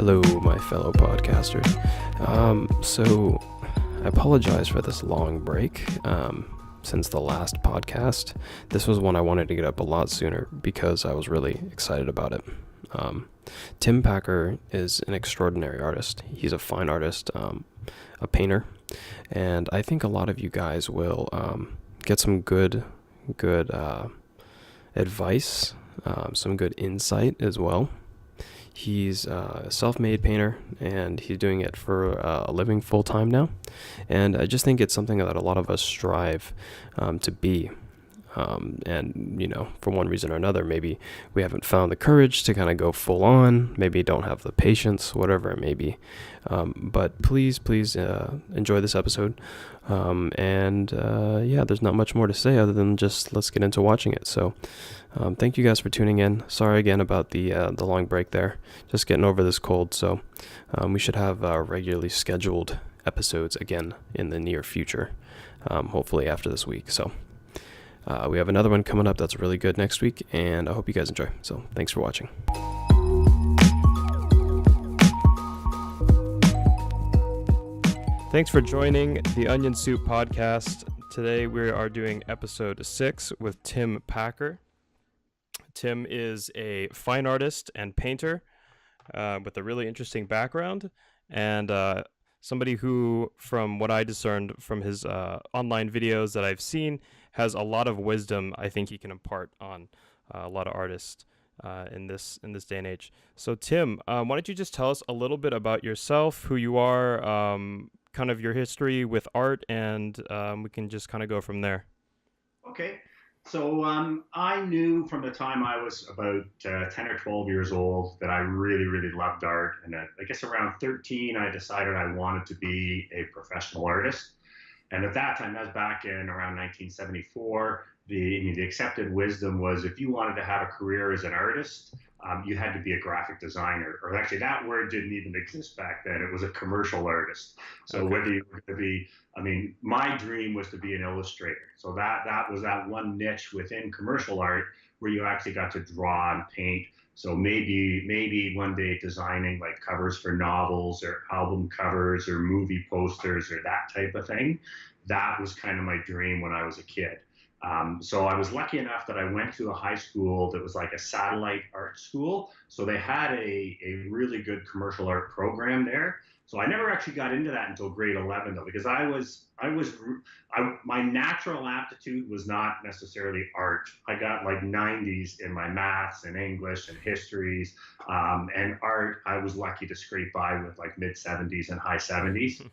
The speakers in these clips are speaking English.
Hello, my fellow podcasters. So I apologize for this long break since the last podcast. This was one I wanted to get up a lot sooner because I was really excited about it. Tim Packer is an extraordinary artist. He's a fine artist, a painter, and I think a lot of you guys will get some good advice, some good insight as well. He's a self-made painter, and he's doing it for a living full-time now. And I just think it's something that a lot of us strive to be. And, you know, for one reason or another, maybe we haven't found the courage to kind of go full on, maybe don't have the patience, whatever it may be. But please enjoy this episode. Yeah, there's not much more to say other than just let's get into watching it. So thank you guys for tuning in. Sorry again about the long break there. Just getting over this cold. So we should have regularly scheduled episodes again in the near future, hopefully after this week. So we have another one coming up that's really good next week, and I hope you guys enjoy. So thanks for watching. Thanks for joining the Onionsoup podcast. Today we are doing episode 6 with Tim Packer. Tim is a fine artist and painter with a really interesting background, and somebody who, from what I discerned from his online videos that I've seen, has a lot of wisdom I think he can impart on a lot of artists in this day and age. So Tim, why don't you just tell us a little bit about yourself, who you are, kind of your history with art, and we can just kind of go from there. Okay. So I knew from the time I was about 10 or 12 years old that I really, really loved art. And I guess around 13, I decided I wanted to be a professional artist. And at that time, that was back in around 1974, the accepted wisdom was if you wanted to have a career as an artist, you had to be a graphic designer. Or actually, that word didn't even exist back then. It was a commercial artist. So Okay. whether you were to be, my dream was to be an illustrator. So that was that one niche within commercial art where you actually got to draw and paint. So maybe one day designing like covers for novels or album covers or movie posters or that type of thing. That was kind of my dream when I was a kid. So I was lucky enough that I went to a high school that was like a satellite art school. So they had a really good commercial art program there. So I never actually got into that until grade 11 though, because my natural aptitude was not necessarily art. I got like 90s in my maths and English and histories, and art, I was lucky to scrape by with like mid 70s and high 70s.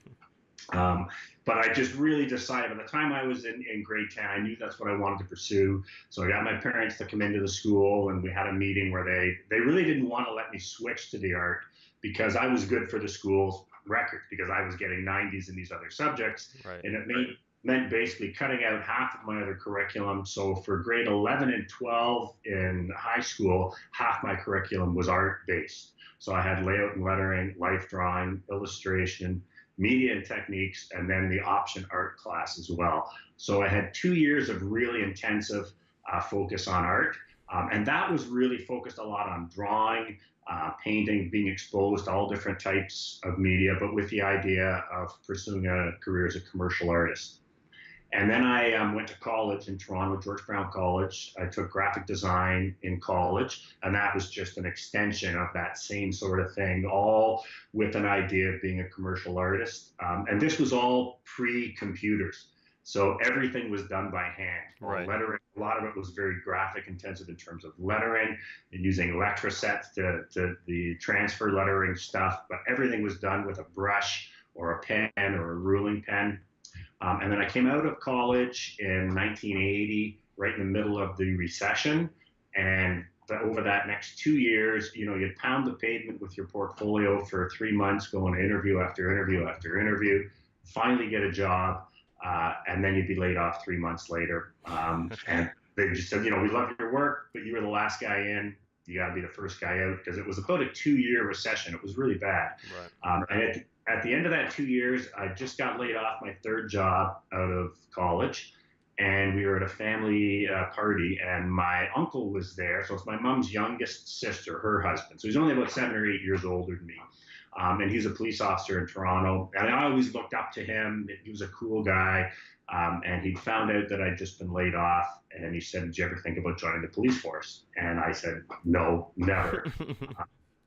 But I just really decided by the time I was in grade 10, I knew that's what I wanted to pursue. So I got my parents to come into the school, and we had a meeting where they really didn't want to let me switch to the art because I was good for the school's record because I was getting 90s in these other subjects. Right. And it meant basically cutting out half of my other curriculum. So for grade 11 and 12 in high school, half my curriculum was art based. So I had layout and lettering, life drawing, illustration, media and techniques, and then the option art class as well. So I had 2 years of really intensive focus on art. And that was really focused a lot on drawing, painting, being exposed to all different types of media, but with the idea of pursuing a career as a commercial artist. And then I went to college in Toronto, George Brown College. I took graphic design in college, and that was just an extension of that same sort of thing, all with an idea of being a commercial artist. And this was all pre-computers. So everything was done by hand. Right. Lettering, a lot of it was very graphic intensive in terms of lettering and using Electrosets to the transfer lettering stuff, but everything was done with a brush or a pen or a ruling pen. And then I came out of college in 1980, right in the middle of the recession. And over that next 2 years, you'd pound the pavement with your portfolio for 3 months, going to interview after interview after interview, finally get a job, and then you'd be laid off 3 months later. And they just said, we love your work, but you were the last guy in. You got to be the first guy out, because it was about a 2-year recession. It was really bad. Right. And at the end of that 2 years, I just got laid off my third job out of college, and we were at a family party, and my uncle was there. So it's my mom's youngest sister, her husband. So he's only about 7 or 8 years older than me. And he was a police officer in Toronto. And I always looked up to him. He was a cool guy. And he found out that I'd just been laid off. And he said, "Did you ever think about joining the police force?" And I said, "No, never."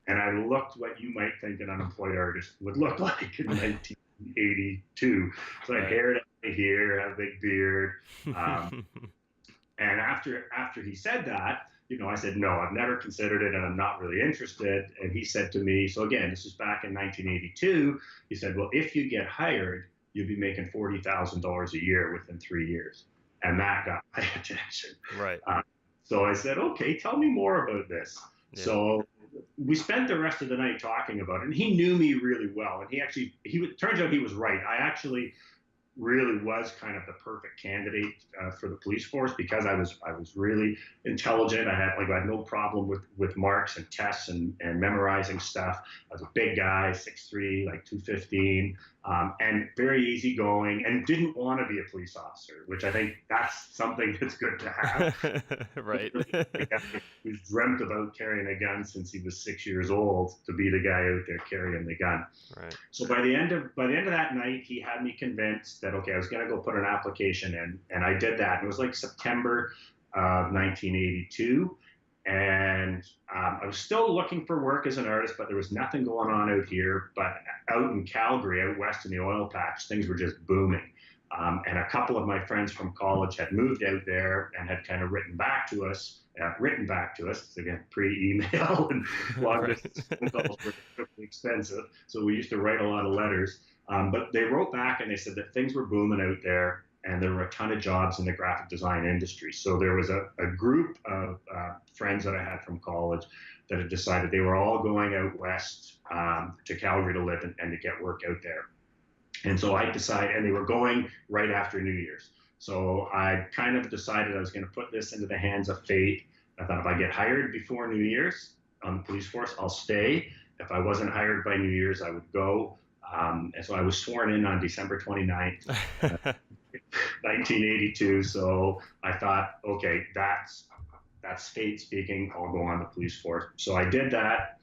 And I looked what you might think an unemployed artist would look like in 1982. So I had hair down to here, had a big beard. And after he said that, I said, "No, I've never considered it and I'm not really interested." And he said to me, so again, this is back in 1982, he said, "Well, if you get hired, you'll be making $40,000 a year within 3 years." And that got my attention. Right. So I said, "Okay, tell me more about this." Yeah. So we spent the rest of the night talking about it, and he knew me really well. And turns out he was right. I actually really was kind of the perfect candidate for the police force because I was really intelligent. I had no problem with marks and tests and memorizing stuff. I was a big guy, 6'3", like 215, and very easygoing, and didn't want to be a police officer, which I think that's something that's good to have. Right. He's dreamt about carrying a gun since he was 6 years old, to be the guy out there carrying the gun. Right. So by the end of that night, he had me convinced that, okay, I was going to go put an application in, and I did that. It was like September of 1982, and I was still looking for work as an artist, but there was nothing going on out here. But out in Calgary, out west in the oil patch, things were just booming. And a couple of my friends from college had moved out there and had kind of written back to us, again, pre-email and long distance phone calls were incredibly expensive. So we used to write a lot of letters. But they wrote back and they said that things were booming out there and there were a ton of jobs in the graphic design industry. So there was a group of friends that I had from college that had decided they were all going out west to Calgary to live and to get work out there. And so I decided, and they were going right after New Year's. So I kind of decided I was going to put this into the hands of fate. I thought if I get hired before New Year's on the police force, I'll stay. If I wasn't hired by New Year's, I would go. And so I was sworn in on December 29th, 1982. So I thought, okay, that's fate speaking. I'll go on the police force. So I did that,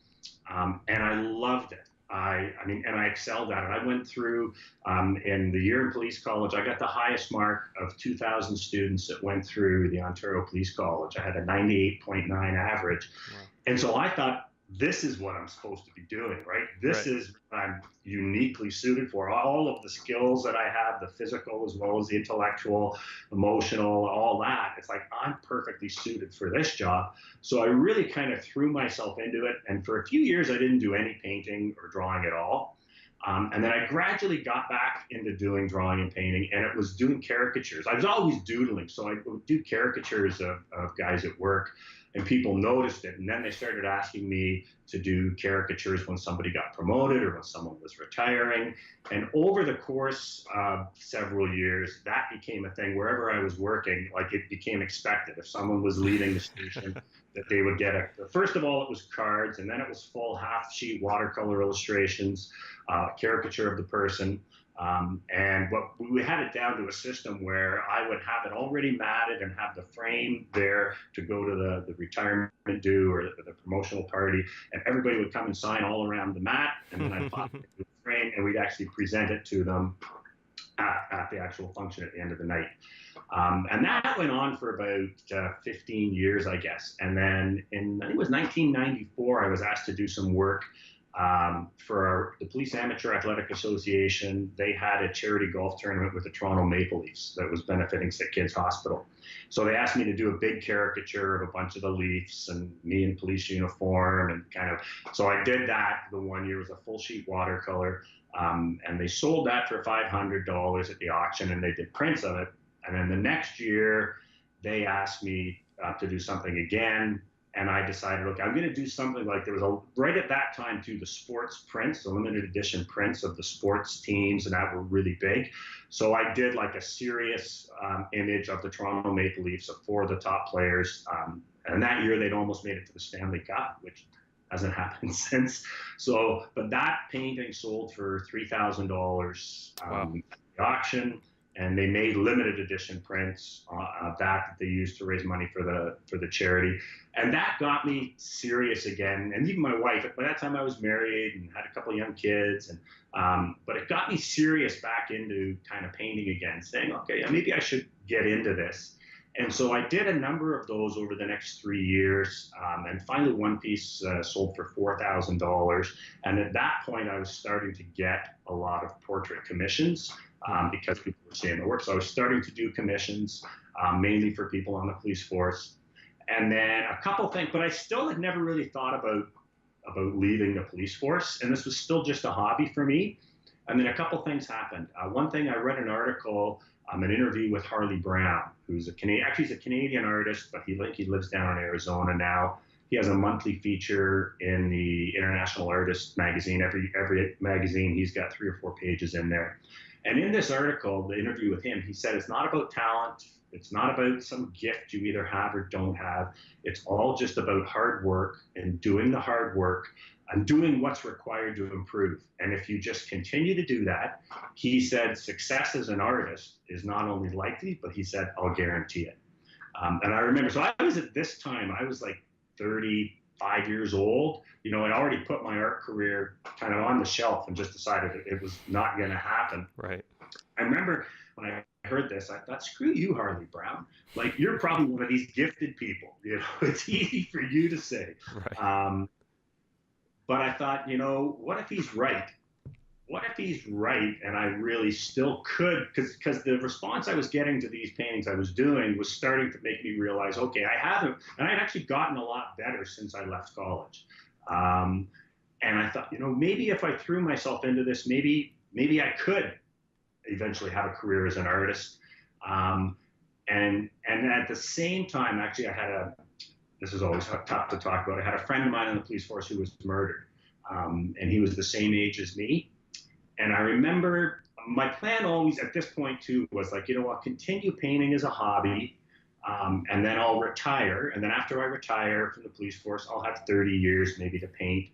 and I loved it. And I excelled at it. I went through, in the year in police college, I got the highest mark of 2,000 students that went through the Ontario Police College. I had a 98.9 average. Wow. And so I thought, this is what I'm supposed to be doing, right? This is what I'm uniquely suited for. All of the skills that I have, the physical as well as the intellectual, emotional, all that. It's like, I'm perfectly suited for this job. So I really kind of threw myself into it. And for a few years, I didn't do any painting or drawing at all. And then I gradually got back into doing drawing and painting, and it was doing caricatures. I was always doodling, so I would do caricatures of guys at work, and people noticed it. And then they started asking me to do caricatures when somebody got promoted or when someone was retiring. And over the course of several years, that became a thing. Wherever I was working, like, it became expected. If someone was leaving the station, that they would get first of all, it was cards, and then it was full half-sheet watercolor illustrations, caricature of the person. And we had it down to a system where I would have it already matted and have the frame there to go to the retirement due or the promotional party, and everybody would come and sign all around the mat, and then I'd pop it into the frame, and we'd actually present it to them at the actual function at the end of the night. And that went on for about 15 years, I guess. And then I think it was 1994, I was asked to do some work for the Police Amateur Athletic Association. They had a charity golf tournament with the Toronto Maple Leafs that was benefiting Sick Kids Hospital. So they asked me to do a big caricature of a bunch of the Leafs and me in police uniform and so I did that. The 1 year was a full sheet watercolor. And they sold that for $500 at the auction, and they did prints of it. And then the next year, they asked me to do something again. And I decided, okay, I'm going to do something like, there was right at that time too, the sports prints, the limited edition prints of the sports teams, and that were really big. So I did like a serious image of the Toronto Maple Leafs of 4 of the top players. And that year they'd almost made it to the Stanley Cup, which hasn't happened since. But that painting sold for $3,000 at the auction. and they made limited edition prints of that they used to raise money for the charity. And that got me serious again. And even my wife, by that time I was married and had a couple of young kids, and but it got me serious back into kind of painting again, saying, okay, maybe I should get into this. And so I did a number of those over the next 3 years, and finally one piece sold for $4,000. And at that point, I was starting to get a lot of portrait commissions because people were seeing the work. So I was starting to do commissions, mainly for people on the police force. And then a couple things, but I still had never really thought about leaving the police force, and this was still just a hobby for me. And then a couple things happened. One thing, I read an article, an interview with Harley Brown, who's actually he's a Canadian artist, but he lives down in Arizona now. He has a monthly feature in the International Artist magazine. Every magazine, he's got 3 or 4 pages in there. And in this article, the interview with him, he said it's not about talent. It's not about some gift you either have or don't have. It's all just about hard work and doing the hard work and doing what's required to improve. And if you just continue to do that, he said success as an artist is not only likely, but he said, I'll guarantee it. And I remember, so I was at this time, I was like 35 years old. You know, I'd already put my art career kind of on the shelf and just decided it was not going to happen. Right. I remember when I heard this, I thought, screw you, Harley Brown. Like, you're probably one of these gifted people. You know, it's easy for you to say. Right. But I thought, you know, what if he's right? What if he's right and I really still could? Because the response I was getting to these paintings I was doing was starting to make me realize, okay, I haven't, and I'd actually gotten a lot better since I left college. And I thought, you know, maybe if I threw myself into this, maybe I could eventually have a career as an artist. And at the same time, actually, this is always tough to talk about. I had a friend of mine in the police force who was murdered, and he was the same age as me. And I remember my plan always at this point too was like, you know what, continue painting as a hobby, and then I'll retire. And then after I retire from the police force, I'll have 30 years maybe to paint.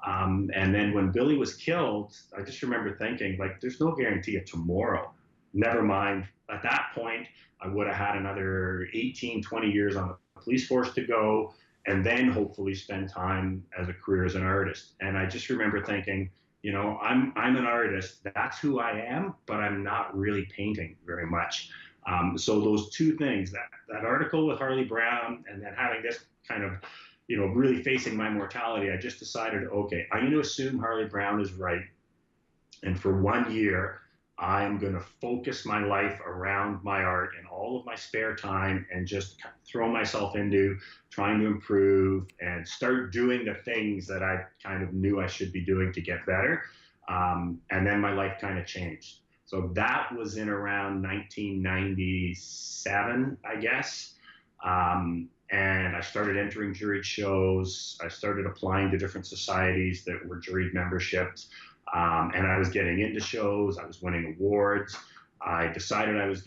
And then when Billy was killed, I just remember thinking, like, there's no guarantee of tomorrow. Never mind. At that point, I would have had another 18, 20 years on the police force to go, and then hopefully spend time as a career as an artist. And I just remember thinking, you know, I'm an artist. That's who I am, but I'm not really painting very much. So those two things, that article with Harley Brown, and then having this kind of, you know, really facing my mortality, I just decided, okay, I'm going to assume Harley Brown is right. And for 1 year, I'm going to focus my life around my art and all of my spare time and just throw myself into trying to improve and start doing the things that I kind of knew I should be doing to get better. And then my life kind of changed. So that was in around 1997, I guess. And I started entering juried shows. I started applying to different societies that were juried memberships. And I was getting into shows. I was winning awards. I decided I was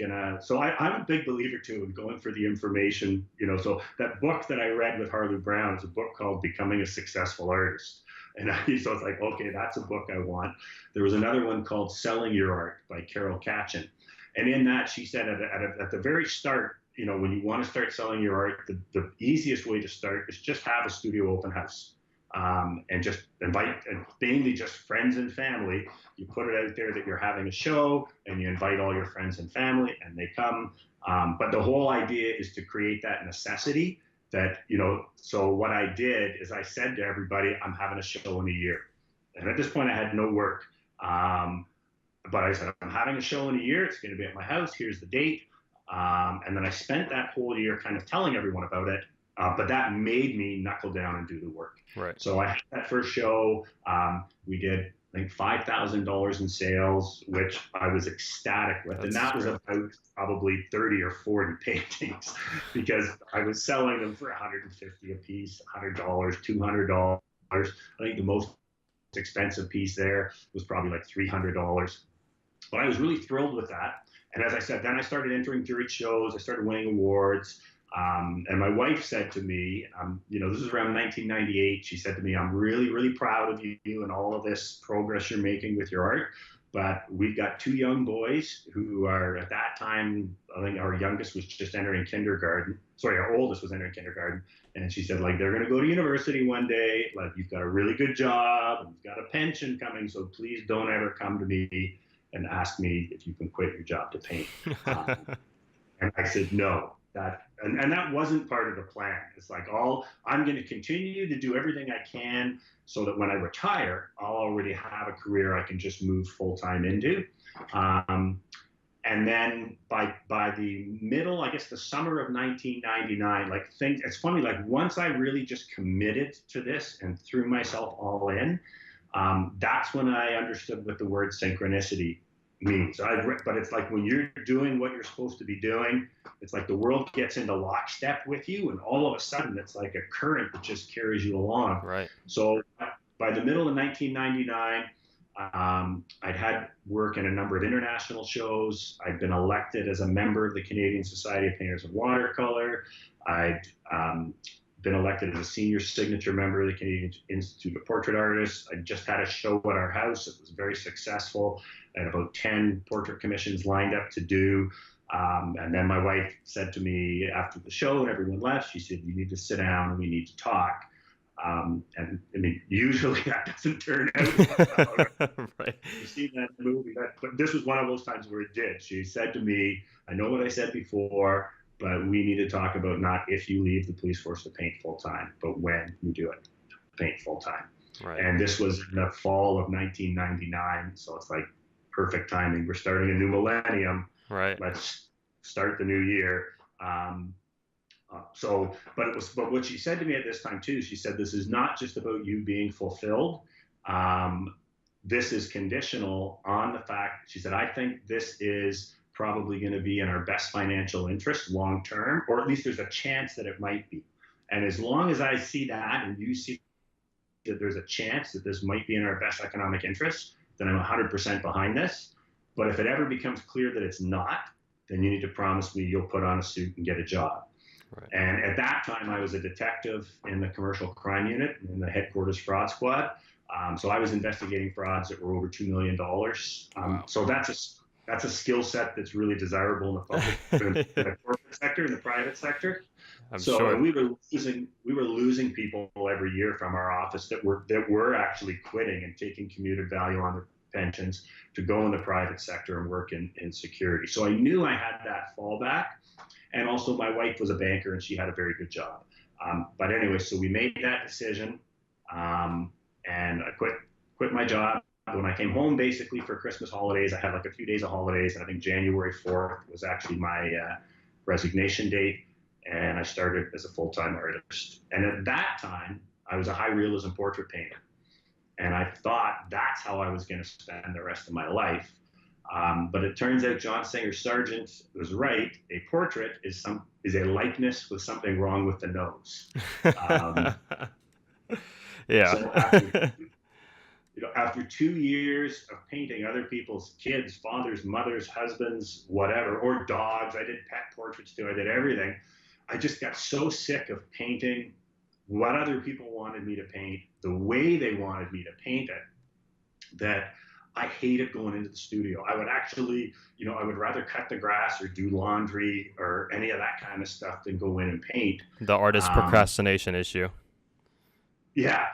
so I'm a big believer too in going for the information, you know. So that book that I read with Harley Brown is a book called Becoming a Successful Artist. And so it's like, okay, that's a book I want. There was another one called Selling Your Art by Carol Katchen. And in that, she said at the very start, you know, when you want to start selling your art, the easiest way to start is just have a studio open house. And just invite, and mainly just friends and family. You put it out there that you're having a show, and you invite all your friends and family, and they come. But the whole idea is to create that necessity that, you know, so what I did is I said to everybody, I'm having a show in a year. And at this point, I had no work. But I said, I'm having a show in a year. It's going to be at my house. Here's the date. And then I spent that whole year kind of telling everyone about it. But that made me knuckle down and do the work. Right. So I had that first show. We did, I think, $5,000 in sales, which I was ecstatic with. And that was about probably 30 or 40 paintings because I was selling them for $150 a piece, $100, $200. I think the most expensive piece there was probably like $300. But I was really thrilled with that. And as I said, then I started entering juried shows. I started winning awards. And my wife said to me, you know, this is around 1998. She said to me, I'm really, really proud of you and all of this progress you're making with your art. But we've got two young boys who are at that time, I think our youngest was just entering kindergarten. Sorry, our oldest was entering kindergarten. And she said, like, they're going to go to university one day. Like, you've got a really good job, and you've got a pension coming. So please don't ever come to me and ask me if you can quit your job to paint. And I said, no, and that wasn't part of the plan. It's like, I'm going to continue to do everything I can so that when I retire, I'll already have a career I can just move full time into. And then by the middle, I guess the summer of 1999, like it's funny, like once I really just committed to this and threw myself all in, that's when I understood what the word synchronicity means. But it's like when you're doing what you're supposed to be doing, it's like the world gets into lockstep with you, and all of a sudden it's like a current that just carries you along. Right. So by the middle of 1999, I'd had work in a number of international shows. I'd been elected as a member of the Canadian Society of Painters of Watercolor. I'd been elected as a senior signature member of the Canadian Institute of Portrait Artists. I just had a show at our house. It was very successful. I had about 10 portrait commissions lined up to do. And then my wife said to me after the show and everyone left, she said, you need to sit down and we need to talk. And I mean, usually that doesn't turn out. Right. You've seen that movie, but this was one of those times where it did. She said to me, I know what I said before, but we need to talk about not if you leave the police force to paint full time, but when you do it, to paint full time. Right. And this was in the fall of 1999. So it's like perfect timing. We're starting a new millennium. Right. Let's start the new year. But what she said to me at this time too, she said, this is not just about you being fulfilled. This is conditional on the fact, she said, I think this is probably going to be in our best financial interest long term, or at least there's a chance that it might be. And as long as I see that and you see that there's a chance that this might be in our best economic interest, then I'm 100% behind this. But if it ever becomes clear that it's not, then you need to promise me you'll put on a suit and get a job. Right. And at that time, I was a detective in the commercial crime unit in the headquarters fraud squad. So I was investigating frauds that were over $2 million. Wow. So that's a skill set that's really desirable in the public, in the corporate sector, in the private sector. I'm sure. We were losing people every year from our office that were actually quitting and taking commuted value on their pensions to go in the private sector and work in security. So I knew I had that fallback. And also my wife was a banker and she had a very good job. But anyway, so we made that decision, and I quit my job. When I came home basically for Christmas holidays, I had like a few days of holidays, and I think January 4th was actually my resignation date. And I started as a full-time artist. And at that time, I was a high realism portrait painter. And I thought that's how I was going to spend the rest of my life. But it turns out John Singer Sargent was right. A portrait is a likeness with something wrong with the nose. Yeah. So after 2 years of painting other people's kids, fathers, mothers, husbands, whatever, or dogs, I did pet portraits too. I did everything. I just got so sick of painting what other people wanted me to paint, the way they wanted me to paint it, that I hated going into the studio. I would actually, I would rather cut the grass or do laundry or any of that kind of stuff than go in and paint. The artist procrastination issue. Yeah.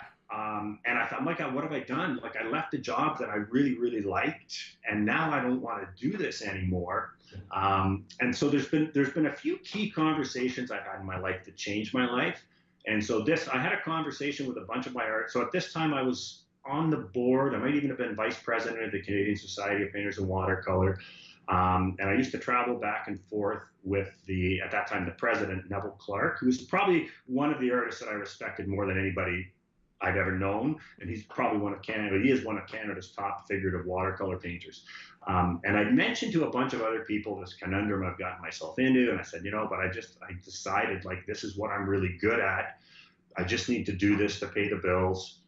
And I thought, my God, what have I done? Like, I left a job that I really, really liked, and now I don't want to do this anymore. And so there's been a few key conversations I've had in my life that changed my life. And so I had a conversation with a bunch of my art. So at this time I was on the board. I might even have been vice president of the Canadian Society of Painters in Watercolor. And I used to travel back and forth with at that time, the president, Neville Clark, who was probably one of the artists that I respected more than anybody I'd ever known. And he is one of Canada's top figurative watercolor painters. And I mentioned to a bunch of other people this conundrum I've gotten myself into. And I said, but I decided, like, this is what I'm really good at. I just need to do this to pay the bills.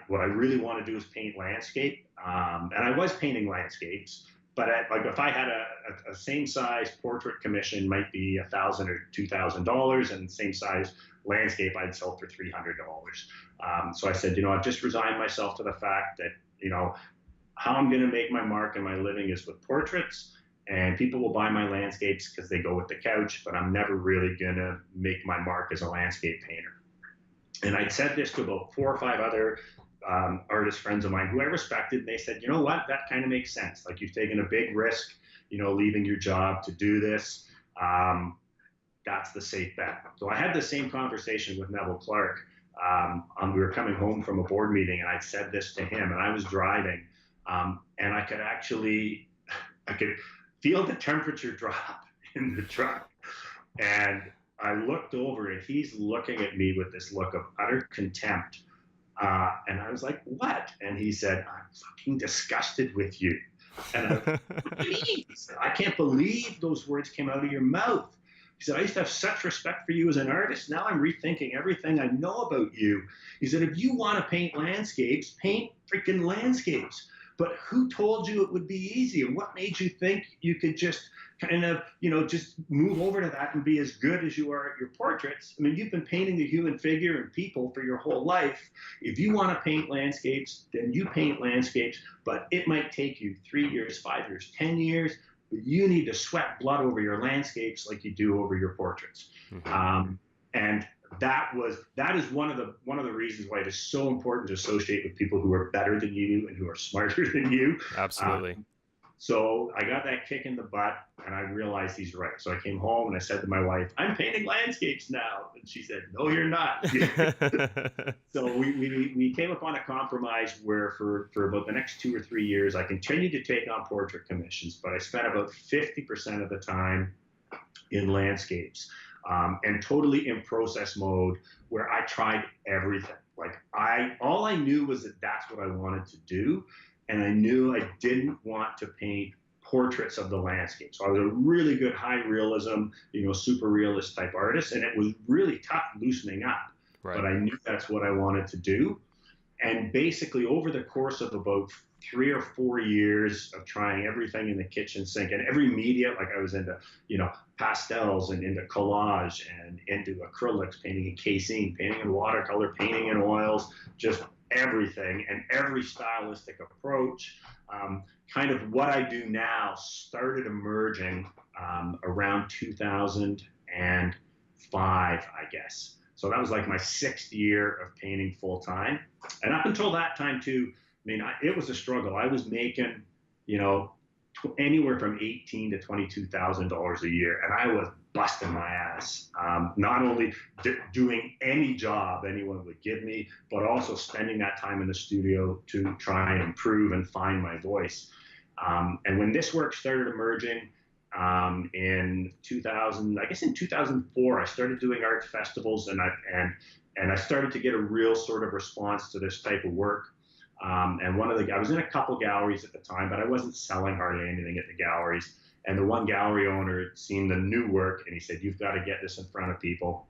What I really want to do is paint landscape. And I was painting landscapes, but if I had a same size portrait commission, might be $1,000 or $2,000, and same size landscape I'd sell for $300. So I said, I've just resigned myself to the fact that, how I'm going to make my mark and my living is with portraits. And people will buy my landscapes because they go with the couch, but I'm never really going to make my mark as a landscape painter. And I'd said this to about 4 or 5 other artist friends of mine who I respected. And they said, you know what, that kind of makes sense. Like, you've taken a big risk, leaving your job to do this. That's the safe bet. So I had the same conversation with Neville Clark. We were coming home from a board meeting, and I said this to him, and I was driving, and I could feel the temperature drop in the truck. And I looked over, and he's looking at me with this look of utter contempt. And I was like, what? And he said, I'm fucking disgusted with you. And I, what do you mean? He said, I can't believe those words came out of your mouth. He said, I used to have such respect for you as an artist. Now I'm rethinking everything I know about you. He said, if you want to paint landscapes, paint freaking landscapes. But who told you it would be easy? And what made you think you could just kind of, just move over to that and be as good as you are at your portraits? I mean, you've been painting the human figure and people for your whole life. If you want to paint landscapes, then you paint landscapes, but it might take you 3 years, 5 years, 10 years. But you need to sweat blood over your landscapes like you do over your portraits. Mm-hmm. And that is one of the reasons why it is so important to associate with people who are better than you and who are smarter than you. Absolutely. So I got that kick in the butt, and I realized he's right. So I came home and I said to my wife, I'm painting landscapes now. And she said, no, you're not. So we came upon a compromise where for about the next 2 or 3 years, I continued to take on portrait commissions, but I spent about 50% of the time in landscapes, and totally in process mode, where I tried everything. Like, all I knew was that that's what I wanted to do. And I knew I didn't want to paint portraits of the landscape. So I was a really good high realism, super realist type artist. And it was really tough loosening up. Right. But I knew that's what I wanted to do. And basically, over the course of about 3 or 4 years of trying everything in the kitchen sink and every media, like I was into, pastels and into collage and into acrylics, painting in casein, painting in watercolor, painting in oils, just everything, and every stylistic approach. Kind of what I do now started emerging around 2005, I guess. So that was like my 6th year of painting full time. And up until that time too, it was a struggle. I was making, anywhere from $18,000 to $22,000 a year, and I was busting my ass. Not only doing any job anyone would give me, but also spending that time in the studio to try and improve and find my voice. And when this work started emerging in 2004, I started doing art festivals, and I started to get a real sort of response to this type of work. And I was in a couple galleries at the time, but I wasn't selling hardly anything at the galleries. And the one gallery owner had seen the new work, and he said, you've got to get this in front of people.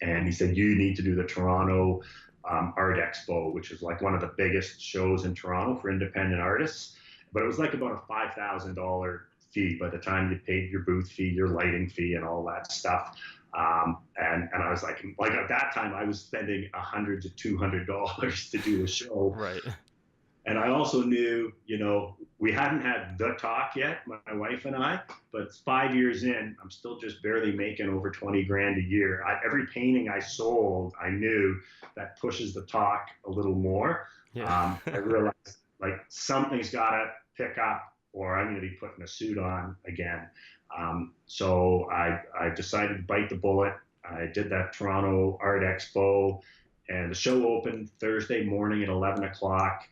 And he said, you need to do the Toronto Art Expo, which is like one of the biggest shows in Toronto for independent artists. But it was like about a $5,000 fee by the time you paid your booth fee, your lighting fee, and all that stuff. And I was like at that time, I was spending $100 to $200 to do the show. Right. And I also knew, we hadn't had the talk yet, my wife and I, but 5 years in, I'm still just barely making over 20 grand a year. Every painting I sold, I knew that pushes the talk a little more. Yeah. I realized like something's got to pick up, or I'm going to be putting a suit on again. So I decided to bite the bullet. I did that Toronto Art Expo, and the show opened Thursday morning at 11 o'clock.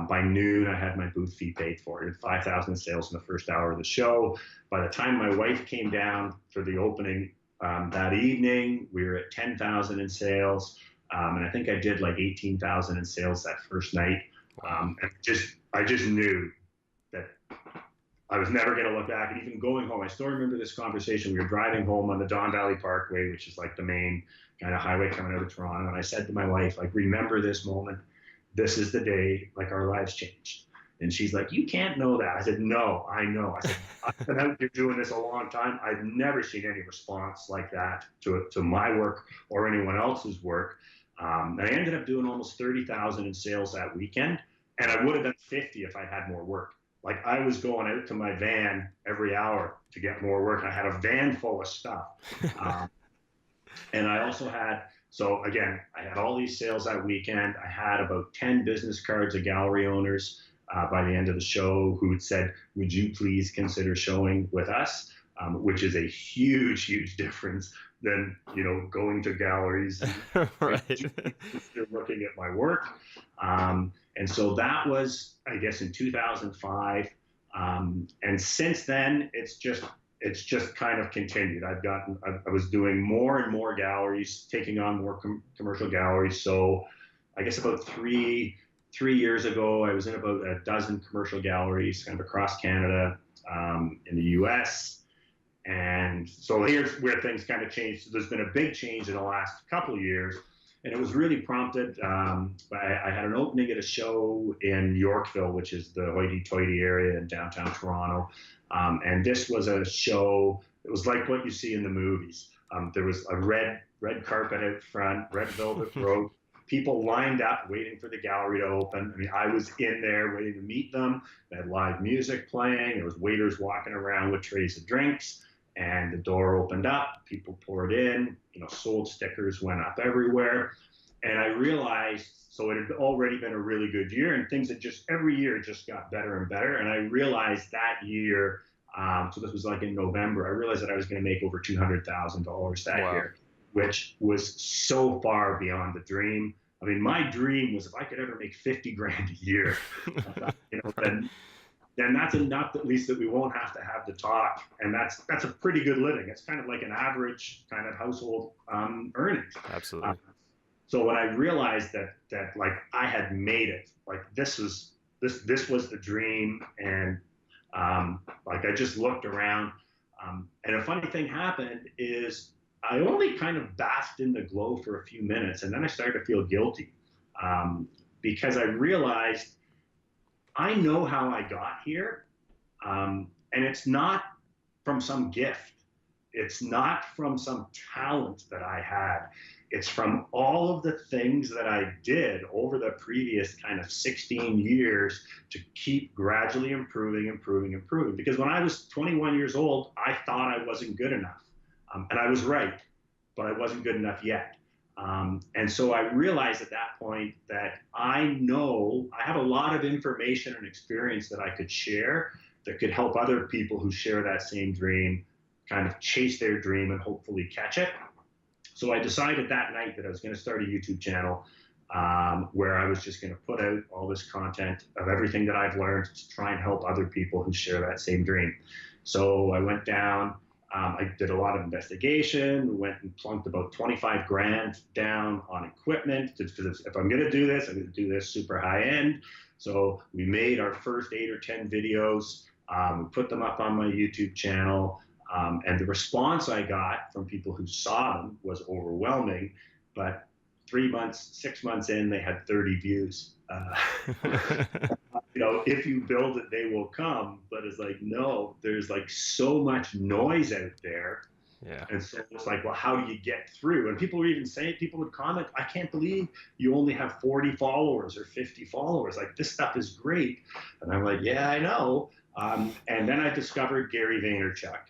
By noon, I had my booth fee paid for. I did 5,000 sales in the first hour of the show. By the time my wife came down for the opening that evening, we were at 10,000 in sales. And I think I did like 18,000 in sales that first night. And I just knew that I was never going to look back. And even going home, I still remember this conversation. We were driving home on the Don Valley Parkway, which is like the main kind of highway coming out of Toronto. And I said to my wife, like, remember this moment. This is the day, like, our lives changed. And she's like, you can't know that. I said, no, I know. I said, I've been out here doing this a long time. I've never seen any response like that to my work or anyone else's work. And I ended up doing almost 30,000 in sales that weekend. And I would have done 50 if I had more work. Like I was going out to my van every hour to get more work. I had a van full of stuff. Um, and I also had, so again, I had all these sales that weekend. I had about 10 business cards of gallery owners by the end of the show who had said, would you please consider showing with us? Which is a huge, huge difference than, going to galleries and Right. looking at my work. And so that was, I guess, in 2005. And since then, it's just kind of continued. I was doing more and more galleries, taking on more commercial galleries. So I guess about three years ago, I was in about a dozen commercial galleries kind of across Canada, in the US. And so here's where things kind of changed. So there's been a big change in the last couple of years. And it was really prompted by I had an opening at a show in Yorkville, which is the hoity-toity area in downtown Toronto. And this was a show. It was like what you see in the movies. There was a red carpet out front, red velvet rope. People lined up waiting for the gallery to open. I mean, I was in there waiting to meet them. They had live music playing. There was waiters walking around with trays of drinks. And the door opened up, people poured in, sold stickers went up everywhere. And I realized, so it had already been a really good year, and things had just every year just got better and better. And I realized that year, so this was like in November, I realized that I was going to make over $200,000 that Wow. year, which was so far beyond the dream. I mean, my dream was if I could ever make 50 grand a year, I thought, Right. then that's enough at least that we won't have to have the talk, and that's a pretty good living. It's kind of like an average kind of household earnings. Uh, Absolutely. so when I realized that like I had made it, like this was the dream, and like I just looked around, and a funny thing happened is I only kind of basked in the glow for a few minutes, and then I started to feel guilty, um, because I realized I know how I got here, and it's not from some gift. It's not from some talent that I had. It's from all of the things that I did over the previous kind of 16 years to keep gradually improving, improving, improving. Because when I was 21 years old, I thought I wasn't good enough. And I was right, but I wasn't good enough yet. And so I realized at that point that I know I have a lot of information and experience that I could share that could help other people who share that same dream kind of chase their dream and hopefully catch it. So I decided that night that I was going to start a YouTube channel, where I was just going to put out all this content of everything that I've learned to try and help other people who share that same dream. So I went down, I did a lot of investigation, went and plunked about 25 grand down on equipment because if I'm going to do this, I'm going to do this super high end. So we made our first 8 or 10 videos, we put them up on my YouTube channel. And the response I got from people who saw them was overwhelming. But 3 months, 6 months in, they had 30 views. If you build it, they will come. But it's like, no, there's like so much noise out there. Yeah. And so it's like, well, how do you get through? And people were even saying, people would comment, I can't believe you only have 40 followers or 50 followers. Like, this stuff is great. And I'm like, yeah, I know. And then I discovered Gary Vaynerchuk.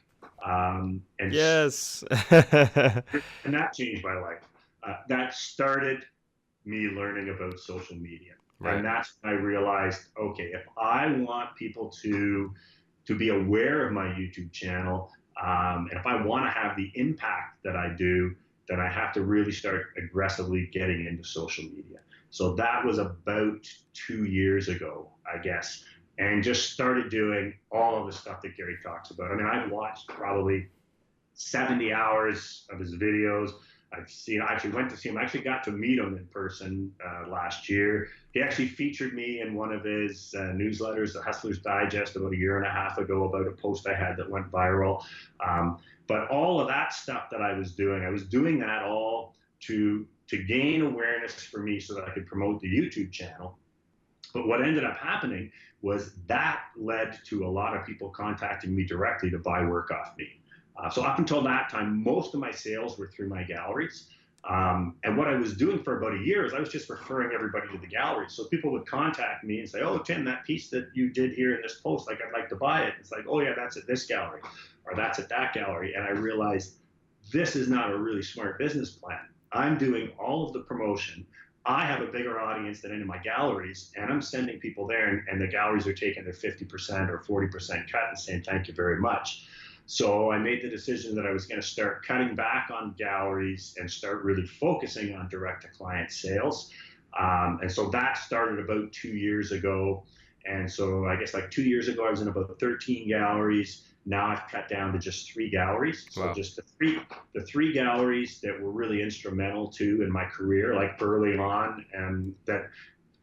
And Yes. and that changed my life. That started me learning about social media, Right. and that's when I realized, okay, if I want people to be aware of my YouTube channel, and if I want to have the impact that I do, then I have to really start aggressively getting into social media. So that was about 2 years ago, I guess, and just started doing all of the stuff that Gary talks about. I mean, I've watched probably 70 hours of his videos. I actually went to see him. I actually got to meet him in person last year. He actually featured me in one of his newsletters, the Hustler's Digest, about a year and a half ago about a post I had that went viral. But all of that stuff that I was doing that all to gain awareness for me so that I could promote the YouTube channel. But what ended up happening was that led to a lot of people contacting me directly to buy work off me. So up until that time, most of my sales were through my galleries. And what I was doing for about a year is I was just referring everybody to the gallery. So people would contact me and say, "Oh, Tim, that piece that you did here in this post, like I'd like to buy it." It's like, "Oh yeah, that's at this gallery, or that's at that gallery." And I realized this is not a really smart business plan. I'm doing all of the promotion. I have a bigger audience than any of my galleries, and I'm sending people there, and the galleries are taking their 50% or 40% cut and saying, "Thank you very much." So I made the decision that I was going to start cutting back on galleries and start really focusing on direct to client sales. And so that started about 2 years ago. And so I guess like 2 years ago, I was in about 13 galleries. Now I've cut down to just 3 galleries. So Wow. just the three galleries that were really instrumental to in my career, like early on, and that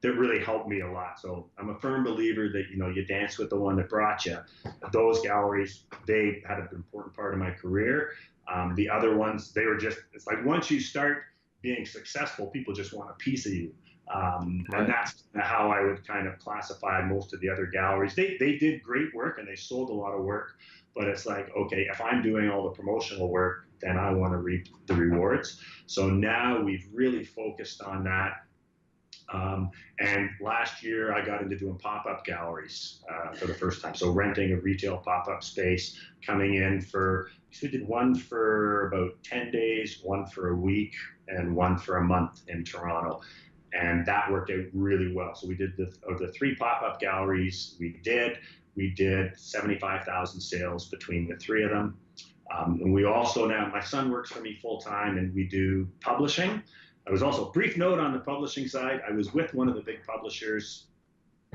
really helped me a lot. So I'm a firm believer that, you dance with the one that brought you. Those galleries, they had an important part of my career. The other ones, it's like once you start being successful, people just want a piece of you. And Right. that's how I would kind of classify most of the other galleries. They did great work and they sold a lot of work, but it's like, okay, if I'm doing all the promotional work, then I want to reap the rewards. So now we've really focused on that. And last year, I got into doing pop-up galleries for the first time. So renting a retail pop-up space, coming in so we did one for about 10 days, one for a week, and one for a month in Toronto. And that worked out really well. So we did of the three pop-up galleries we did 75,000 sales between the three of them. And we also now, my son works for me full time and we do publishing. I was also, brief note on the publishing side, I was with one of the big publishers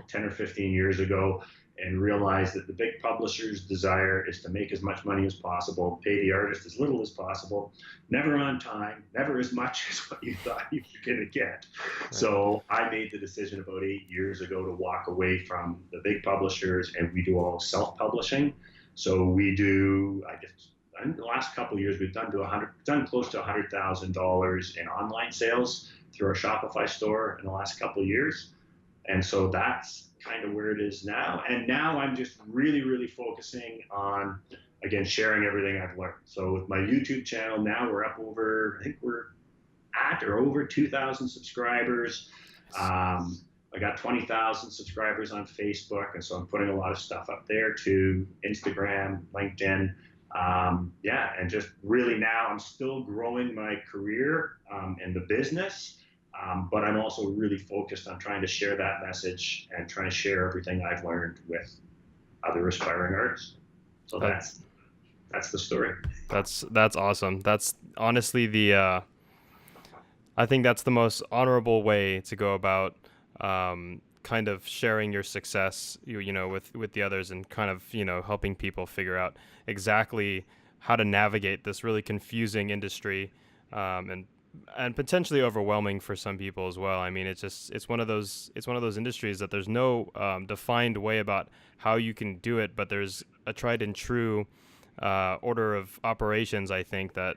10 or 15 years ago and realized that the big publisher's desire is to make as much money as possible, pay the artist as little as possible, never on time, never as much as what you thought you were going to get. Right. So I made the decision about 8 years ago to walk away from the big publishers and we do all self-publishing. So we do, I guess, in the last couple of years, we've done close to $100,000 in online sales through our Shopify store in the last couple of years. And so that's kind of where it is now. And now I'm just really, really focusing on, again, sharing everything I've learned. So with my YouTube channel now, we're up over, I think we're at or over 2,000 subscribers. I got 20,000 subscribers on Facebook. And so I'm putting a lot of stuff up there too, Instagram, LinkedIn. And just really now I'm still growing my career in the business. But I'm also really focused on trying to share that message and trying to share everything I've learned with other aspiring artists. So that's the story. That's awesome. That's honestly I think that's the most honorable way to go about kind of sharing your success, with the others and kind of, helping people figure out exactly how to navigate this really confusing industry, and potentially overwhelming for some people as well. I mean, it's one of those industries that there's no defined way about how you can do it, but there's a tried and true order of operations, I think, that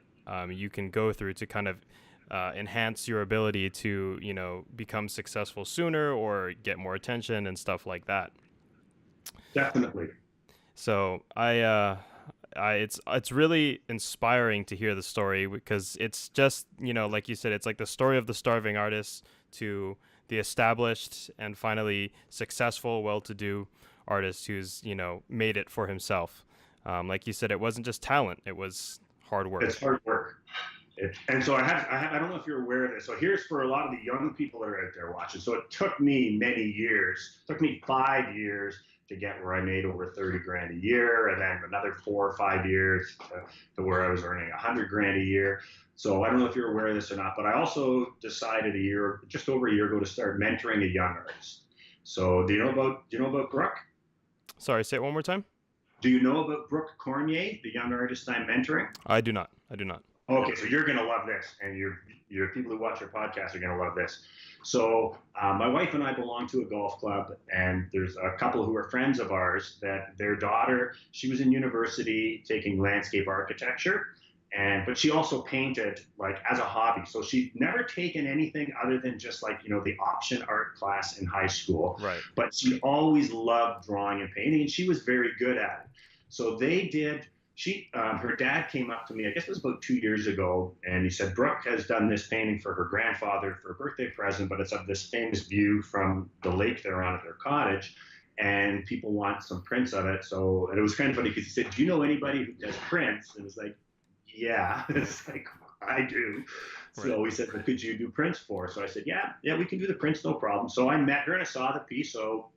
you can go through to kind of enhance your ability to, become successful sooner or get more attention and stuff like that. Definitely. So it's really inspiring to hear the story because it's just, like you said, it's like the story of the starving artist to the established and finally successful, well-to-do artist who's, made it for himself. Like you said, it wasn't just talent; it was hard work. It's hard work. And so I don't know if you're aware of this. So here's for a lot of the young people that are out there watching. So it took me many years, it took me 5 years to get where I made over 30 grand a year, and then another 4 or 5 years to where I was earning 100 grand a year. So I don't know if you're aware of this or not, but I also decided just over a year ago, to start mentoring a young artist. So do you know about Brooke? Sorry, say it one more time. Do you know about Brooke Cormier, the young artist I'm mentoring? I do not. I do not. Okay, so you're gonna love this, and your people who watch your podcast are gonna love this. So my wife and I belong to a golf club, and there's a couple who are friends of ours that their daughter, she was in university taking landscape architecture, but she also painted like as a hobby. So she'd never taken anything other than just like, the option art class in high school. Right. But she always loved drawing and painting, and she was very good at it. So they did her dad came up to me, I guess it was about 2 years ago, and he said, Brooke has done this painting for her grandfather for a birthday present, but it's of this famous view from the lake they're on at their cottage, and people want some prints of it. So, and it was kind of funny because he said, do you know anybody who does prints? And it was like, yeah. It's like, I do. Right. So he said, well, could you do prints for us? So I said, yeah, we can do the prints, no problem. So I met her and I saw the piece. So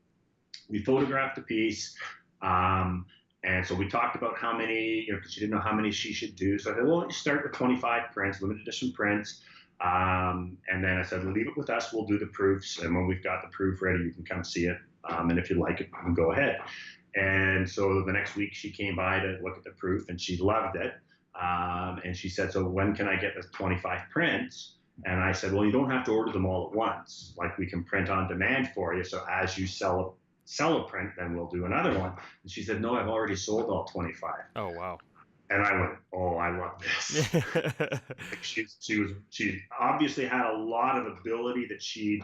we photographed the piece. And so we talked about how many, because she didn't know how many she should do. So I said, well, you start with 25 prints, limited edition prints. And then I said, leave it with us. We'll do the proofs. And when we've got the proof ready, you can come see it. And if you like it, you can go ahead. And so the next week she came by to look at the proof and she loved it. And she said, so when can I get the 25 prints? And I said, well, you don't have to order them all at once. Like, we can print on demand for you. So as you sell a print, then we'll do another one. And she said, no, I've already sold all 25. Oh, wow. And I went, oh, I love this. She obviously had a lot of ability that she'd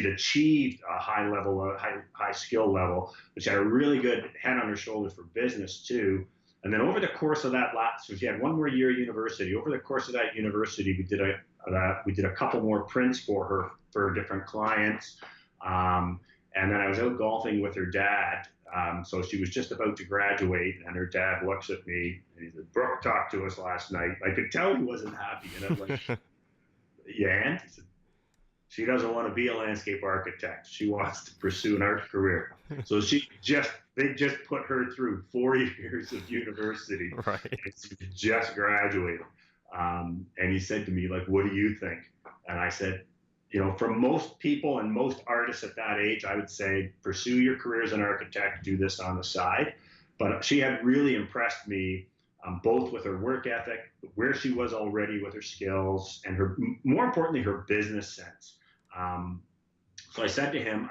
achieved a high level, high skill level, but she had a really good head on her shoulders for business too. And then over the course of that so she had one more year at university. Over the course of that university, we did a couple more prints for her for different clients. And then I was out golfing with her dad. So she was just about to graduate, and her dad looks at me and he said, Brooke talked to us last night. I could tell he wasn't happy. And I'm like, yeah, and he said, she doesn't want to be a landscape architect. She wants to pursue an art career. So they just put her through 4 years of university. Right. And she just graduated. And he said to me, like, what do you think? And I said, for most people and most artists at that age, I would say pursue your career as an architect, do this on the side. But she had really impressed me, both with her work ethic, where she was already with her skills, and more importantly, her business sense. So I said to him,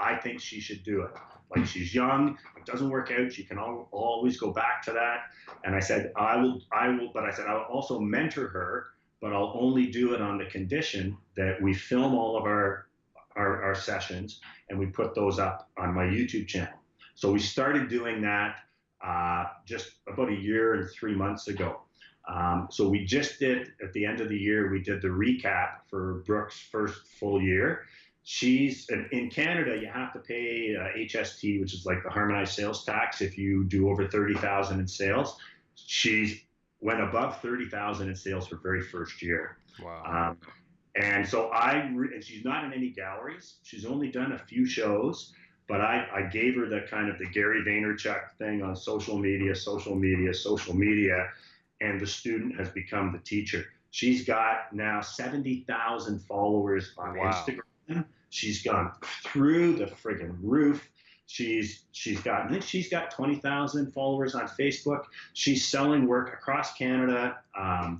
I think she should do it. Like, she's young, it doesn't work out, she can always go back to that. And I said, I will, but I said, I'll also mentor her, but I'll only do it on the condition that we film all of our sessions and we put those up on my YouTube channel. So we started doing that just about a year and 3 months ago. So we just did, at the end of the year, we did the recap for Brooke's first full year. In Canada, you have to pay HST, which is like the harmonized sales tax, if you do over 30,000 in sales. She's went above 30,000 in sales her very first year. Wow. And so and she's not in any galleries. She's only done a few shows, but I gave her the kind of the Gary Vaynerchuk thing on social media, and the student has become the teacher. She's got now 70,000 followers on Instagram. She's gone through the friggin' roof. She's got 20,000 followers on Facebook. She's selling work across Canada,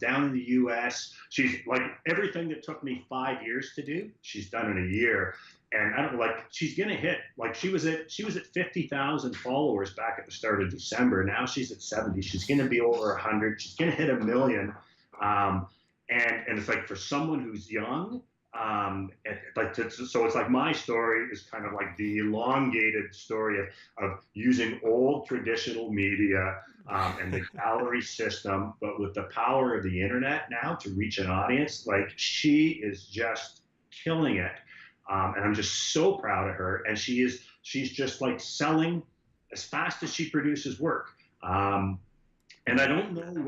down in the US. She's like, everything that took me 5 years to do, she's done in a year. And she's gonna hit, like, she was at 50,000 followers back at the start of December. Now she's at 70. She's gonna be over 100. She's gonna hit 1 million. And it's like, for someone who's young, so it's like, my story is kind of like the elongated story of using old traditional media and the gallery system, but with the power of the internet now to reach an audience. Like, she is just killing it. And I'm just so proud of her. And she's just like selling as fast as she produces work. And I don't know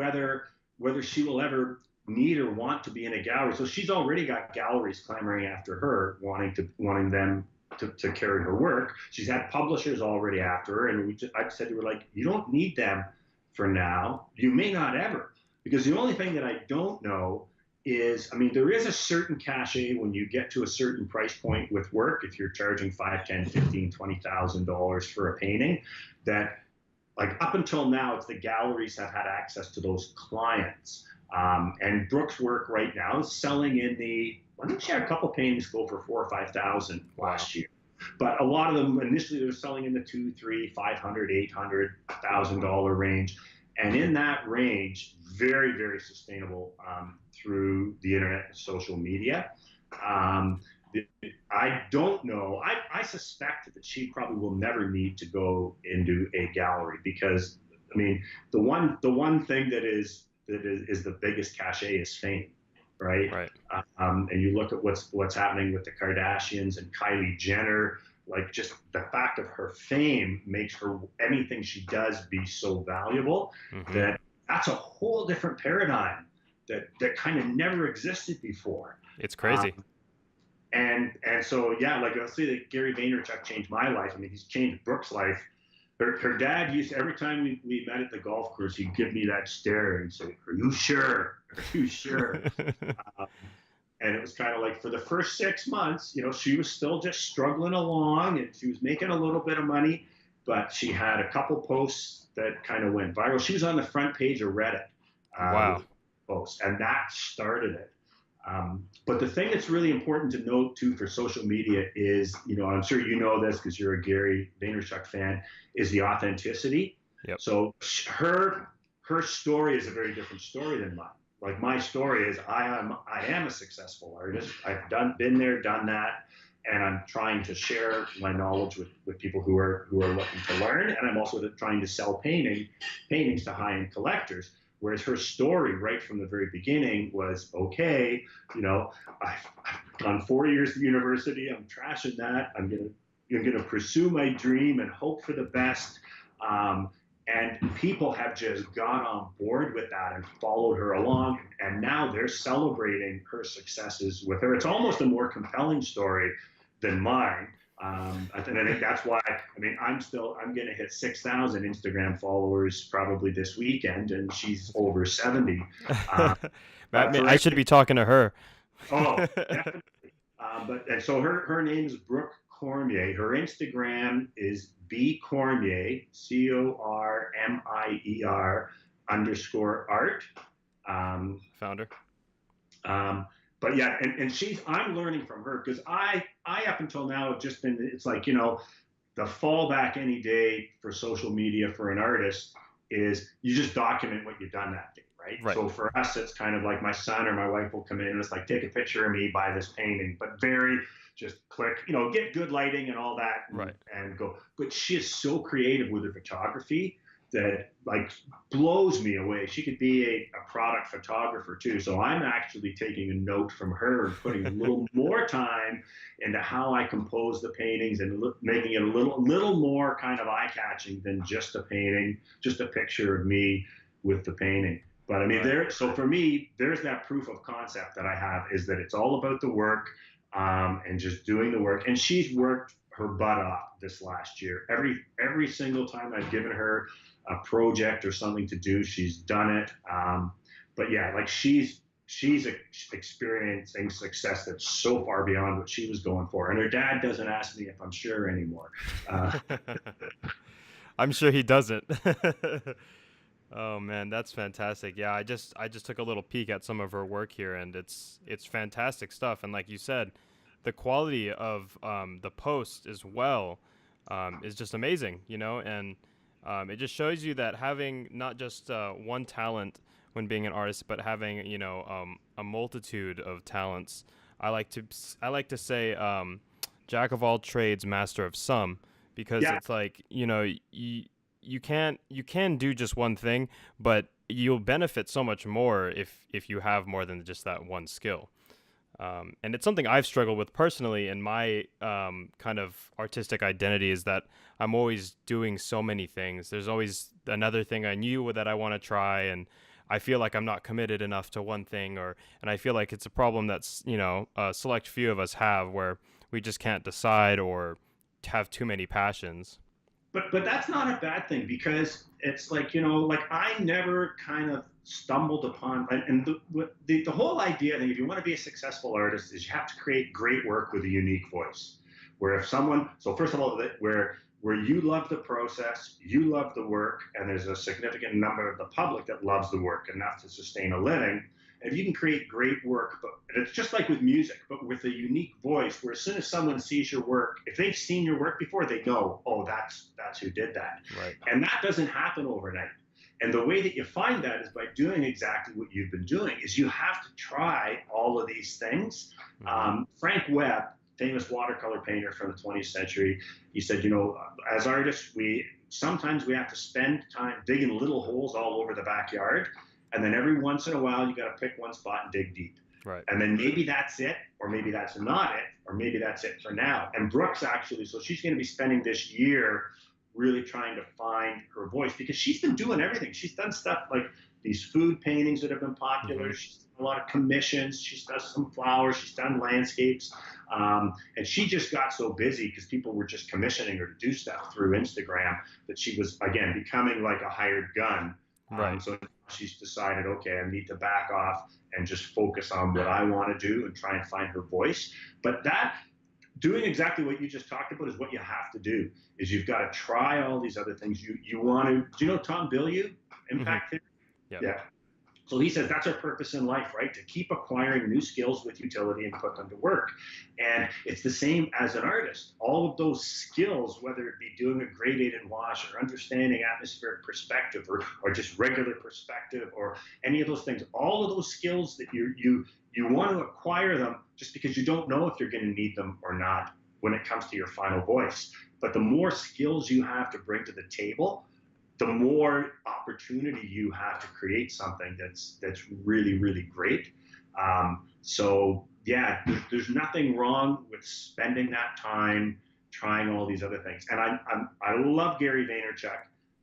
whether she will ever need or want to be in a gallery. So she's already got galleries clamoring after her, wanting them to carry her work. She's had publishers already after her. And I said to her, like, you don't need them for now. You may not ever. Because the only thing that I don't know is, I mean, there is a certain cachet when you get to a certain price point with work. If you're charging $5, $10, $15, $20,000 for a painting, that, like, up until now, it's the galleries have had access to those clients. And Brooke's work right now is selling I think she had a couple paintings go for $4,000 or $5,000 last year. But a lot of them initially they're selling in the $200, $300, $500, $800, $1,000 range. And in that range, very, very sustainable through the internet and social media. I don't know. I suspect that she probably will never need to go into a gallery, because I mean, the one thing that is the biggest cachet is fame, right? Right. And you look at what's happening with the Kardashians and Kylie Jenner. Like, just the fact of her fame makes her anything she does be so valuable Hmm. that that's a whole different paradigm that kind of never existed before. It's crazy. Um, and so yeah, like I'll say that Gary Vaynerchuk changed my life. I mean, he's changed Brooke's life. Her dad used to, every time we met at the golf course, he'd give me that stare and say, "Are you sure? Are you sure?" Um, and it was kind of like, for the first 6 months, she was still just struggling along, and she was making a little bit of money, but she had a couple posts that kind of went viral. She was on the front page of Reddit Wow. with posts, and that started it. But the thing that's really important to note too for social media is, I'm sure you know this because you're a Gary Vaynerchuk fan, is the authenticity. Yep. So her story is a very different story than mine. Like, my story is, I am a successful artist. I've been there, done that, and I'm trying to share my knowledge with people who are looking to learn, and I'm also trying to sell paintings to high-end collectors. Whereas her story, right from the very beginning, was, okay, I've gone 4 years to university. I'm trashing that. I'm gonna pursue my dream and hope for the best. Um, and people have just got on board with that and followed her along. And now they're celebrating her successes with her. It's almost a more compelling story than mine. I think that's why. I mean, I'm going to hit 6,000 Instagram followers probably this weekend, and she's over 70. Um, but I for should be talking to her. Oh, definitely. But and so her name is Brooke Cormier. Her Instagram is B Cormier, Cormier underscore art. Um, Founder. but yeah, and I'm learning from her, because I up until now have just been, it's like, the fallback any day for social media for an artist is you just document what you've done that day, right? Right. So for us, it's kind of like my son or my wife will come in and it's like, take a picture of me by this painting, but very just click, get good lighting and all that, Right. and go. But she is so creative with her photography that, like, blows me away. She could be a product photographer too. So I'm actually taking a note from her and putting a little more time into how I compose the paintings and making it a little more kind of eye-catching than just a painting, just a picture of me with the painting. But I mean, Right. so for me, there's that proof of concept that I have, is that it's all about the work, and just doing the work. And she's worked her butt off this last year. Every single time I've given her a project or something to do, she's done it. But yeah, like, she's experiencing success that's so far beyond what she was going for. And her dad doesn't ask me if I'm sure anymore. Uh, I'm sure he doesn't. Oh man, that's fantastic. Yeah, I just took a little peek at some of her work here, and it's fantastic stuff. And like you said, the quality of the post as well is just amazing. And it just shows you that having not just one talent when being an artist, but having a multitude of talents. I like to say jack of all trades, master of some, because yeah, it's like you can do just one thing, but you'll benefit so much more if you have more than just that one skill. And it's something I've struggled with personally in my kind of artistic identity, is that I'm always doing so many things. There's always another thing I knew that I want to try, and I feel like I'm not committed enough to one thing, and I feel like it's a problem that's a select few of us have, where we just can't decide or have too many passions. but that's not a bad thing, because it's like, like, I never kind of stumbled upon, and the whole idea, I think, if you want to be a successful artist, is you have to create great work with a unique voice. Where if someone, so first of all, where you love the process, you love the work, and there's a significant number of the public that loves the work enough to sustain a living. If you can create great work, but it's just like with music, but with a unique voice, where as soon as someone sees your work, if they've seen your work before, they know, oh, that's who did that. Right. And that doesn't happen overnight. And the way that you find that is by doing exactly what you've been doing. Is you have to try all of these things. Hmm. Frank Webb, famous watercolor painter from the 20th century, he said, as artists, sometimes we have to spend time digging little holes all over the backyard. And then every once in a while, you got to pick one spot and dig deep. Right. And then maybe that's it, or maybe that's not it, or maybe that's it for now. And Brookes actually, so she's going to be spending this year really trying to find her voice, because she's been doing everything. She's done stuff like these food paintings that have been popular. Mm-hmm. She's done a lot of commissions. She's done some flowers. She's done landscapes. And she just got so busy because people were just commissioning her to do stuff through Instagram that she was, again, becoming like a hired gun. Right. So she's decided, okay, I need to back off and just focus on what I want to do and try and find her voice. But that, doing exactly what you just talked about, is what you have to do. Is you've got to try all these other things. You want to. Do you know Tom Bilyeu, Impact Theory? Mm-hmm. Yeah. So he says that's our purpose in life, right? To keep acquiring new skills with utility and put them to work. And it's the same as an artist. All of those skills, whether it be doing a gradated wash or understanding atmospheric perspective or just regular perspective or any of those things, all of those skills that you want to acquire them just because you don't know if you're going to need them or not when it comes to your final voice. But the more skills you have to bring to the table, the more opportunity you have to create something that's really, really great. So yeah, there's nothing wrong with spending that time trying all these other things. And I love Gary Vaynerchuk,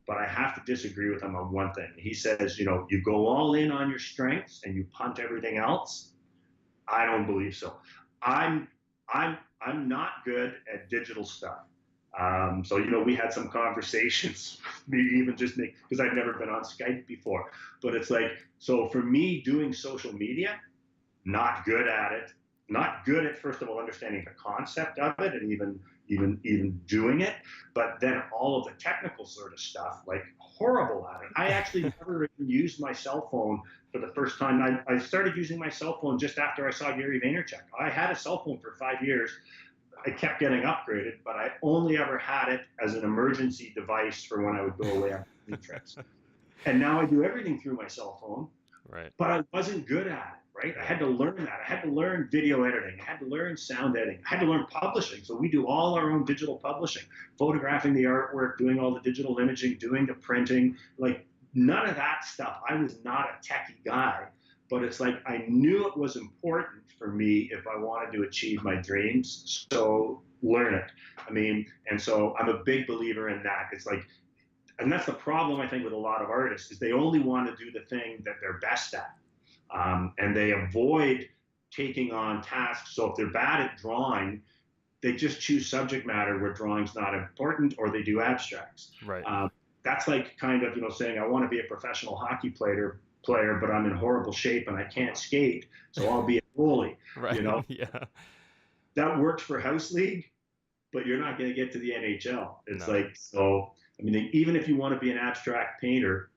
but I have to disagree with him on one thing. He says, you go all in on your strengths and you punt everything else. I don't believe so. I'm not good at digital stuff. So, we had some conversations, maybe even just because I've never been on Skype before, but it's like, so for me doing social media, not good at it, not good at, first of all, understanding the concept of it and even doing it, but then all of the technical sort of stuff, like horrible at it. I actually never even used my cell phone for the first time. I started using my cell phone just after I saw Gary Vaynerchuk. I had a cell phone for 5 years. I kept getting upgraded, but I only ever had it as an emergency device for when I would go away on trips. And now I do everything through my cell phone, right? But I wasn't good at it, right? I had to learn that. I had to learn video editing. I had to learn sound editing. I had to learn publishing. So we do all our own digital publishing, photographing the artwork, doing all the digital imaging, doing the printing, like none of that stuff. I was not a techie guy. But it's like I knew it was important for me if I wanted to achieve my dreams. So learn it. And so I'm a big believer in that. It's like, and that's the problem I think with a lot of artists is they only want to do the thing that they're best at, and they avoid taking on tasks. So if they're bad at drawing, they just choose subject matter where drawing's not important, or they do abstracts. Right. That's like kind of saying I want to be a professional hockey player, but I'm in horrible shape and I can't skate, so I'll be a goalie. Right. Yeah. That works for house league, but you're not going to get to the NHL. It's No. like, so, even if you want to be an abstract painter,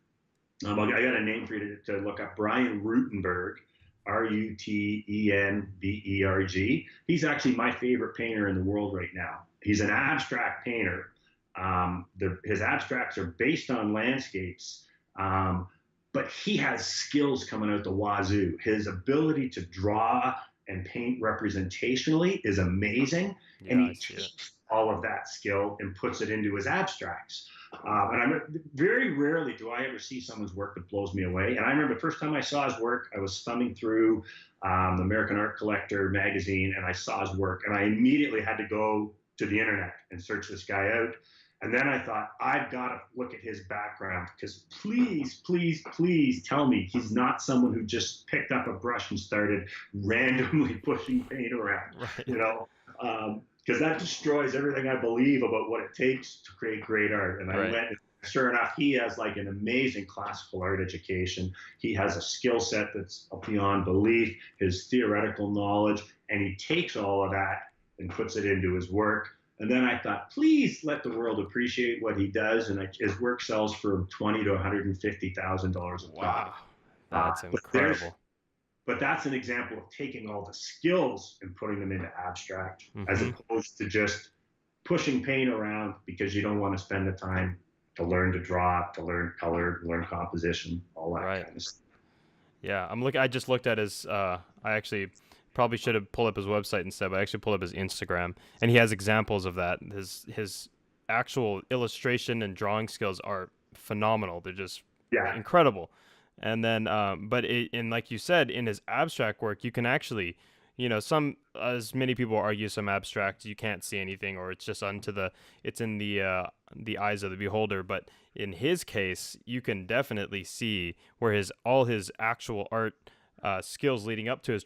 I got a name for you to look up, Brian Rutenberg, Rutenberg. He's actually my favorite painter in the world right now. He's an abstract painter. His abstracts are based on landscapes, but he has skills coming out the wazoo. His ability to draw and paint representationally is amazing. Yeah, and he takes all of that skill and puts it into his abstracts. Very rarely do I ever see someone's work that blows me away. And I remember the first time I saw his work, I was thumbing through the American Art Collector magazine, and I saw his work, and I immediately had to go to the internet and search this guy out. And then I thought, I've got to look at his background, because please tell me he's not someone who just picked up a brush and started randomly pushing paint around, right. Because that destroys everything I believe about what it takes to create great art. And I went, and sure enough, he has like an amazing classical art education. He has a skill set that's beyond belief, his theoretical knowledge, and he takes all of that and puts it into his work. And then I thought, please let the world appreciate what he does. And his work sells for $20,000 to $150,000 a pop. Wow, that's incredible. But that's an example of taking all the skills and putting them into abstract, as opposed to just pushing paint around because you don't want to spend the time to learn to draw, to learn color, learn composition, all that kind of stuff. Yeah, I just looked at his. I actually probably should have pulled up his website instead, but I actually pulled up his Instagram, and he has examples of that. His actual illustration and drawing skills are phenomenal. They're just Yeah. incredible. And then, and like you said, in his abstract work, you can actually, some, as many people argue, some abstract you can't see anything, or it's just it's in the eyes of the beholder. But in his case, you can definitely see where all his actual art skills leading up to his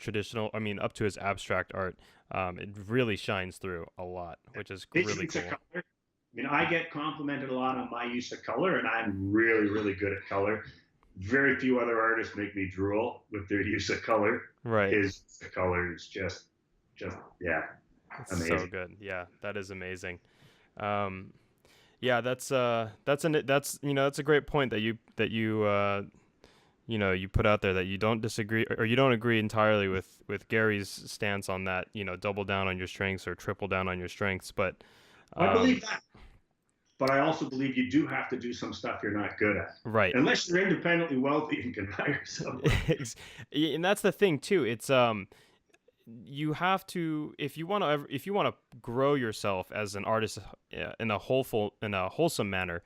up to his abstract art, it really shines through a lot, which is His really use of cool. color. I mean, I get complimented a lot on my use of color, and I'm really, really good at color. Very few other artists make me drool with their use of color. Right. His color is just yeah, It's so amazing. good. Yeah, that is amazing. Um, yeah, that's that's a great point you put out there, that you don't disagree, or you don't agree entirely with Gary's stance on that, double down on your strengths or triple down on your strengths. But I um, believe that, but I also believe you do have to do some stuff you're not good at, right. unless you're independently wealthy and can hire someone. And that's the thing too. It's you have to, if you want to grow yourself as an artist, in a wholesome manner,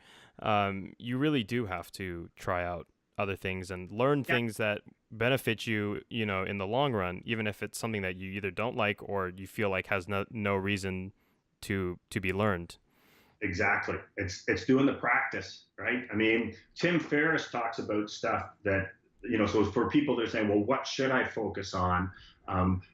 you really do have to try out other things and learn Yeah, things that benefit you, in the long run, even if it's something that you either don't like or you feel like has no reason to be learned. exactly. It's doing the practice, right? I mean, Tim Ferriss talks about stuff that, so for people they're saying, well, what should I focus on?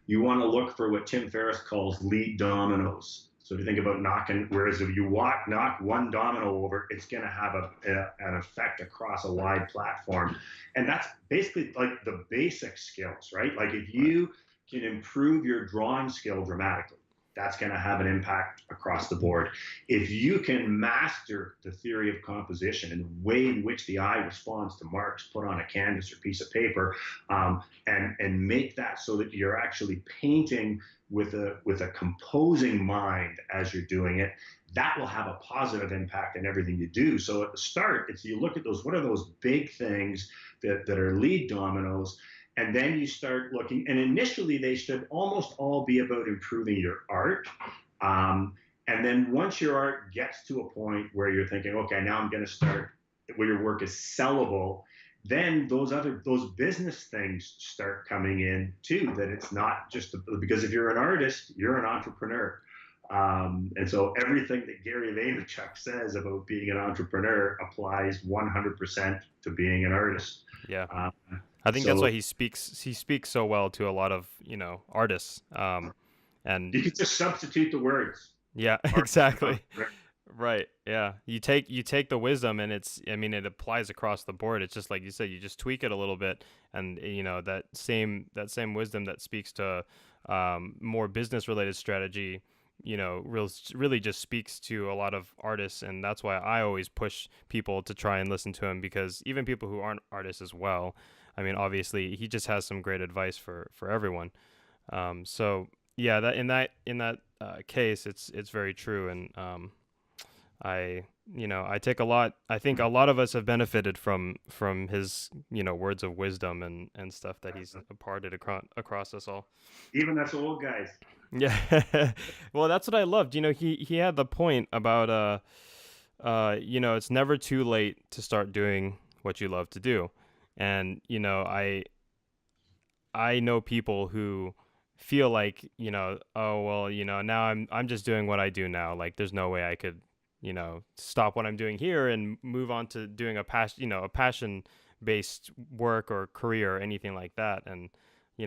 You want to look for what Tim Ferriss calls lead dominoes. So if you think about knocking, whereas if you knock one domino over, it's going to have an effect across a wide platform. And that's basically like the basic skills, right? Like if Right. you can improve your drawing skill dramatically, that's going to have an impact across the board. If you can master the theory of composition and the way in which the eye responds to marks put on a canvas or piece of paper, and make that so that you're actually painting with a composing mind as you're doing it, that will have a positive impact in everything you do. So at the start, it's you look at those, what are those big things that are lead dominoes, and then you start looking, and initially they should almost all be about improving your art. And then once your art gets to a point where you're thinking, okay, now I'm going to start, where your work is sellable, then those business things start coming in too. That it's not just because if you're an artist, you're an entrepreneur. And so everything that Gary Vaynerchuk says about being an entrepreneur applies 100% to being an artist. Yeah. Um, I think that's why so he speaks so well to a lot of, artists. And you can just substitute the words. yeah, Art, exactly. Right. Yeah. You take the wisdom, and it applies across the board. It's just like you said, you just tweak it a little bit, and that same wisdom that speaks to more business related strategy, really just speaks to a lot of artists. And that's why I always push people to try and listen to him, because even people who aren't artists as well, obviously he just has some great advice for everyone. So yeah, that in that case, it's very true. And I I take a lot. I think a lot of us have benefited from his words of wisdom and stuff that he's imparted across us all. Even us old guys. Yeah. Well, that's what I loved. He had the point about it's never too late to start doing what you love to do. And I know people who feel like, oh well, now I'm just doing what I do now. Like there's no way I could, stop what I'm doing here and move on to doing a passion based work or career or anything like that. And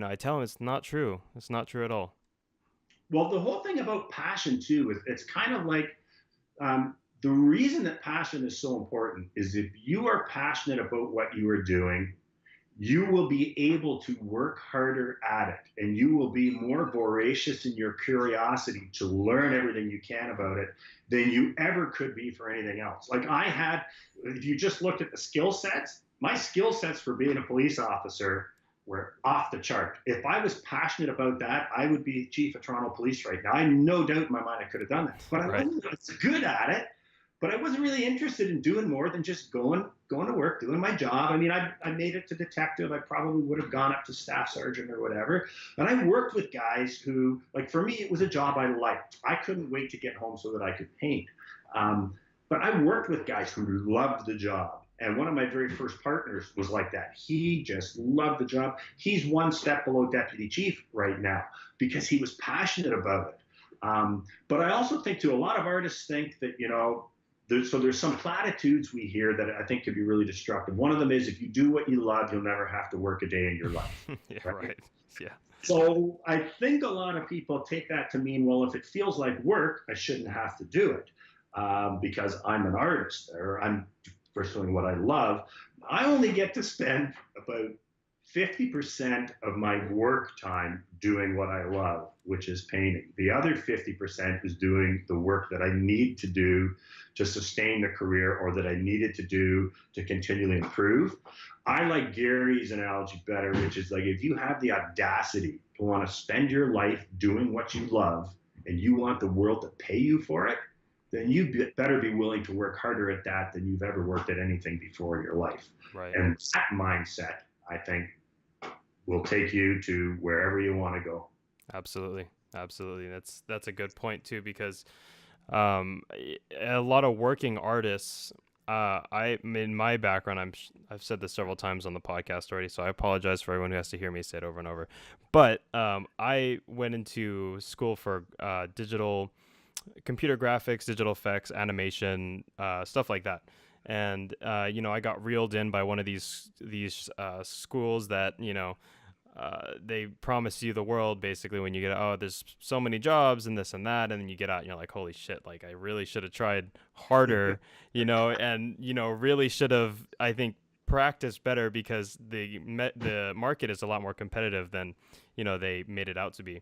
I tell them it's not true. It's not true at all. Well, the whole thing about passion too is it's kind of like, the reason that passion is so important is if you are passionate about what you are doing, you will be able to work harder at it, and you will be more voracious in your curiosity to learn everything you can about it than you ever could be for anything else. Like if you just looked at the skill sets, my skill sets for being a police officer were off the chart. If I was passionate about that, I would be chief of Toronto Police right now. I no doubt in my mind I could have done that, but I Right. wasn't good at it. But I wasn't really interested in doing more than just going to work, doing my job. I mean, I made it to detective. I probably would have gone up to staff sergeant or whatever. And I worked with guys who, like, for me, it was a job I liked. I couldn't wait to get home so that I could paint. But I worked with guys who loved the job. And one of my very first partners was like that. He just loved the job. He's one step below deputy chief right now because he was passionate about it. But I also think, too, a lot of artists think that, there's some platitudes we hear that I think could be really destructive. One of them is if you do what you love, you'll never have to work a day in your life. Yeah, Right? Yeah. So I think a lot of people take that to mean, well, if it feels like work, I shouldn't have to do it because I'm an artist or I'm pursuing what I love. I only get to spend about 50% of my work time doing what I love, which is painting. The other 50% is doing the work that I need to do to sustain the career or that I needed to do to continually improve. I like Gary's analogy better, which is like if you have the audacity to want to spend your life doing what you love and you want the world to pay you for it, then you better be willing to work harder at that than you've ever worked at anything before in your life. Right. And that mindset, I think, will take you to wherever you want to go. Absolutely. That's a good point too, because a lot of working artists, in my background, I've said this several times on the podcast already, so I apologize for everyone who has to hear me say it over and over. But I went into school for digital computer graphics, digital effects, animation, stuff like that. And I got reeled in by one of these schools that they promise you the world basically when you get, oh, there's so many jobs and this and that, and then you get out and you're like, holy shit, like I really should have tried harder, and really should have, I think, practiced better because the market is a lot more competitive than they made it out to be.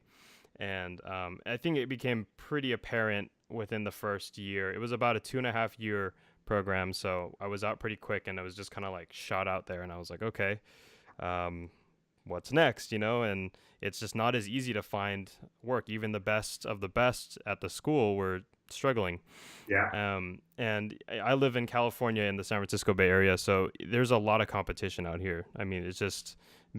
And I think it became pretty apparent within the first year. It was about a 2.5 year program, so I was out pretty quick, and I was just kind of like shot out there, and I was like, okay, what's next, and it's just not as easy to find work. Even the best of the best at the school were struggling. Yeah. And I live in California in the San Francisco Bay Area, so there's a lot of competition out here. I mean, it's just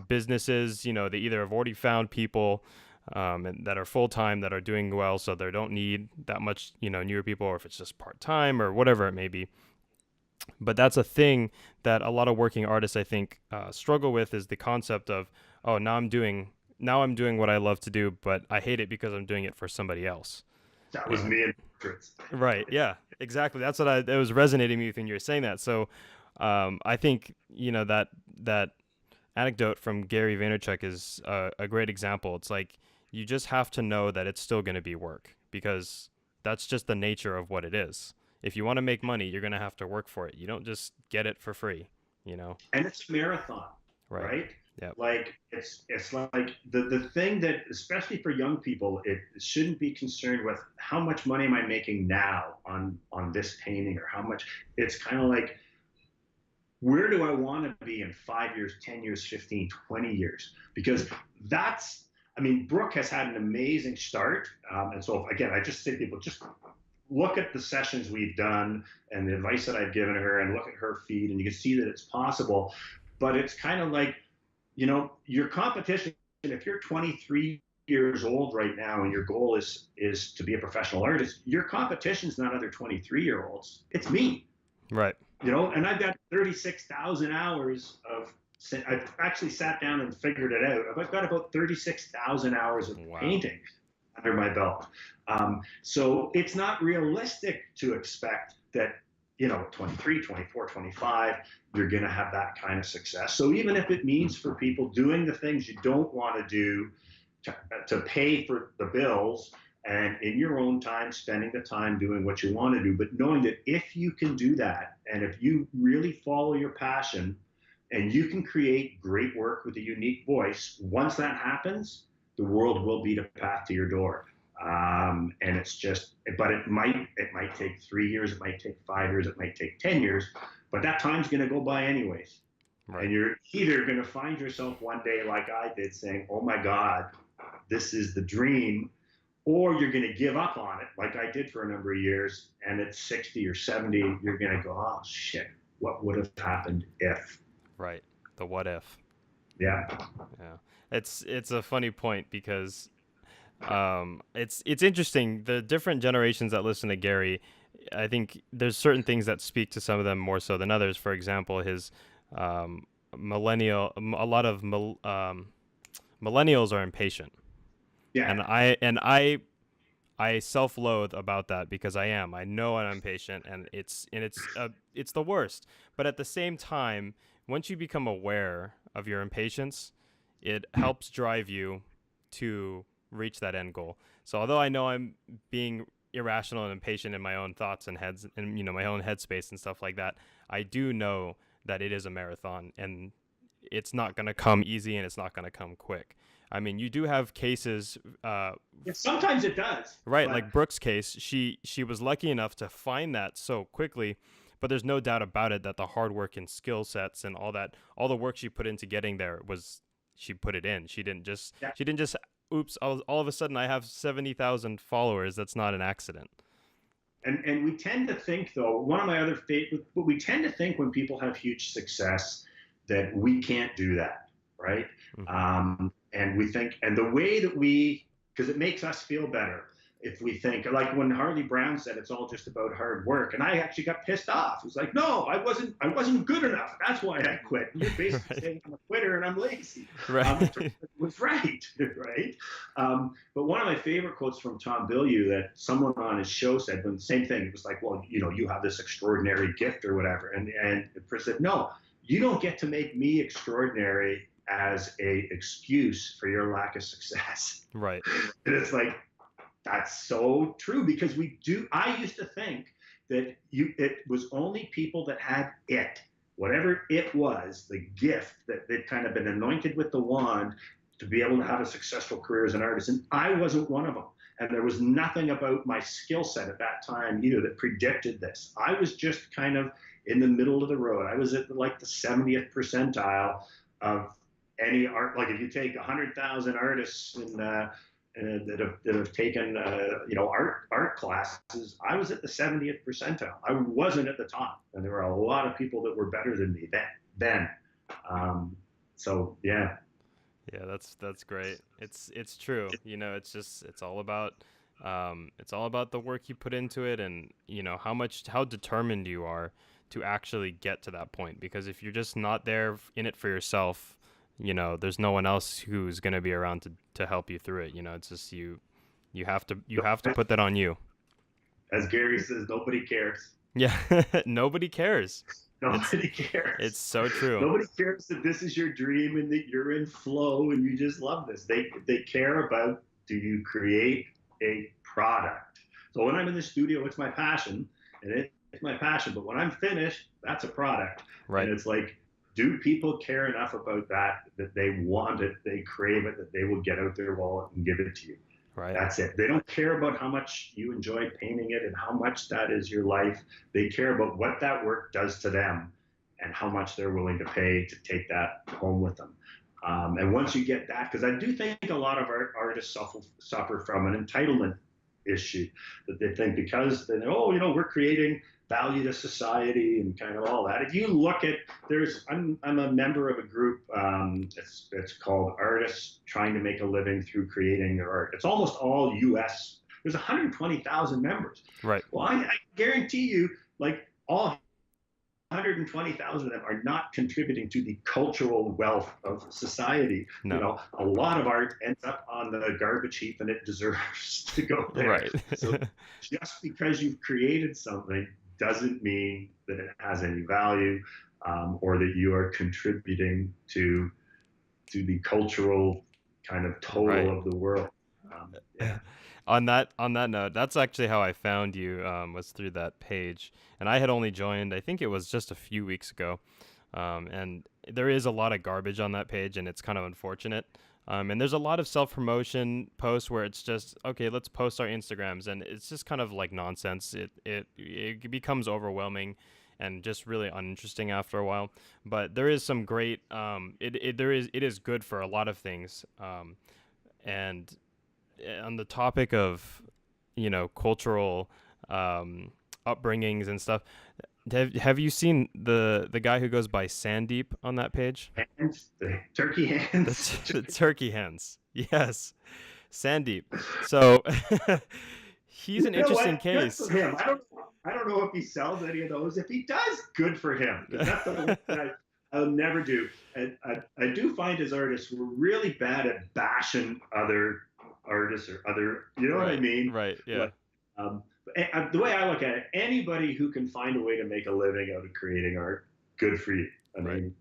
businesses, they either have already found people and that are full-time that are doing well, so they don't need that much, newer people, or if it's just part-time or whatever it may be. But that's a thing that a lot of working artists, I think, struggle with, is the concept of, oh, now I'm doing what I love to do, but I hate it because I'm doing it for somebody else. That was me and Fritz. Right. Yeah, exactly. That's what it was resonating with me when you were saying that. So I think, that anecdote from Gary Vaynerchuk is a great example. It's like, you just have to know that it's still going to be work, because that's just the nature of what it is. If you want to make money, you're going to have to work for it. You don't just get it for free, And it's a marathon, right? Yep. Like it's like the thing that, especially for young people, it shouldn't be concerned with how much money am I making now on this painting, or how much. It's kind of like, where do I want to be in 5 years, 10 years, 15, 20 years? Because Brooke has had an amazing start. And so again, I just say to people, just look at the sessions we've done and the advice that I've given her, and look at her feed, and you can see that it's possible. But it's kind of like, your competition, if you're 23 years old right now and your goal is to be a professional artist, your competition's not other 23-year-olds. It's me. Right. And I've got 36,000 hours of, I've actually sat down and figured it out. I've got about 36,000 hours of painting under my belt. So it's not realistic to expect that, 23, 24, 25, you're going to have that kind of success. So even if it means for people doing the things you don't want to do to pay for the bills, and in your own time, spending the time doing what you want to do, but knowing that if you can do that, and if you really follow your passion, and you can create great work with a unique voice, once that happens, the world will beat a path to your door. And it's just, but it might take 3 years, it might take 5 years, it might take 10 years, but that time's going to go by anyways. Right. And you're either going to find yourself one day, like I did, saying, oh my God, this is the dream, or you're going to give up on it, like I did for a number of years, and at 60 or 70, you're going to go, oh shit, what would have happened if? Right. The what if. Yeah. Yeah. It's a funny point, because it's interesting. The different generations that listen to Gary, I think there's certain things that speak to some of them more so than others. For example, his a lot of millennials are impatient, Yeah. and I self-loathe about that because I am. I know I'm impatient, and it's the worst. But at the same time, once you become aware of your impatience, it helps drive you to reach that end goal. So although I know I'm being irrational and impatient in my own thoughts and heads and my own headspace and stuff like that, I do know that it is a marathon, and it's not going to come easy, and it's not going to come quick. I mean, you do have cases, Yeah, sometimes it does, right? but Like Brookes' case, she was lucky enough to find that so quickly, but there's no doubt about it that the hard work and skill sets and all the work she put into getting there was she put it in. yeah. She didn't just oops, all of a sudden I have 70,000 followers. That's not an accident. And we tend to think, though, one of my other favorite, but we tend to think when people have huge success that we can't do that, right? Mm-hmm. And we think, and the way that because it makes us feel better if we think, like when Harley Brown said, it's all just about hard work, and I actually got pissed off. It was like, no, I wasn't good enough. That's why I quit. You're basically Right. saying I'm a quitter and I'm lazy. Right. It was right, right? But one of my favorite quotes from Tom Bilyeu that someone on his show said, when the same thing, it was like, well, you have this extraordinary gift or whatever, and Chris said, no, you don't get to make me extraordinary as a excuse for your lack of success. Right. And it's like, that's so true, because I used to think that it was only people that had whatever it was, the gift that they'd kind of been anointed with the wand to be able to have a successful career as an artist. And I wasn't one of them. And there was nothing about my skill set at that time either that predicted this. I was just kind of in the middle of the road. I was at like the 70th percentile of any art. Like if you take 100,000 artists that have taken art classes, I was at the 70th percentile. I wasn't at the top, and there were a lot of people that were better than me then. So yeah. Yeah, that's great. It's true. It's all about the work you put into it, and how determined you are to actually get to that point. Because if you're just not there in it for yourself, there's no one else who's going to be around to help you through it. It's just you have to put that on you. As Gary says, nobody cares. Yeah, nobody cares. Nobody cares. It's so true. Nobody cares that this is your dream and that you're in flow and you just love this. They care about, do you create a product? So when I'm in the studio, it's my passion, and it's my passion. But when I'm finished, that's a product. Right. And it's like, do people care enough about that they want it, they crave it, that they will get out their wallet and give it to you? Right. That's it. They don't care about how much you enjoy painting it and how much that is your life. They care about what that work does to them and how much they're willing to pay to take that home with them. And once you get that, because I do think a lot of artists suffer from an entitlement issue, that they think because they know, we're creating value to society and kind of all that. If you look at, I'm a member of a group, it's called Artists Trying to Make a Living Through Creating Their Art. It's almost all US. There's 120,000 members. Right. Well, I guarantee you, like all 120,000 of them are not contributing to the cultural wealth of society. No. A lot of art ends up on the garbage heap, and it deserves to go there. Right. So just because you've created something doesn't mean that it has any value, or that you are contributing to the cultural kind of total of the world. Yeah. On that note, that's actually how I found you, was through that page, and I had only joined, I think it was just a few weeks ago, and there is a lot of garbage on that page, and it's kind of unfortunate. And there's a lot of self-promotion posts where it's just, okay, let's post our Instagrams, and it's just kind of like nonsense. It becomes overwhelming and just really uninteresting after a while. But there is some great, it is good for a lot of things. And on the topic of, cultural upbringings and stuff, have you seen the guy who goes by Sandeep on that page? The turkey hands. The turkey hands. Yes, Sandeep. So he's an interesting case. Him. I don't know if he sells any of those. If he does, good for him, because that's the one thing I'll never do. I do find as artists we're really bad at bashing other artists or other, you know what I Right, mean? right, yeah. Like, um, the way I look at it, anybody who can find a way to make a living out of creating art, good for you. I Right. mean,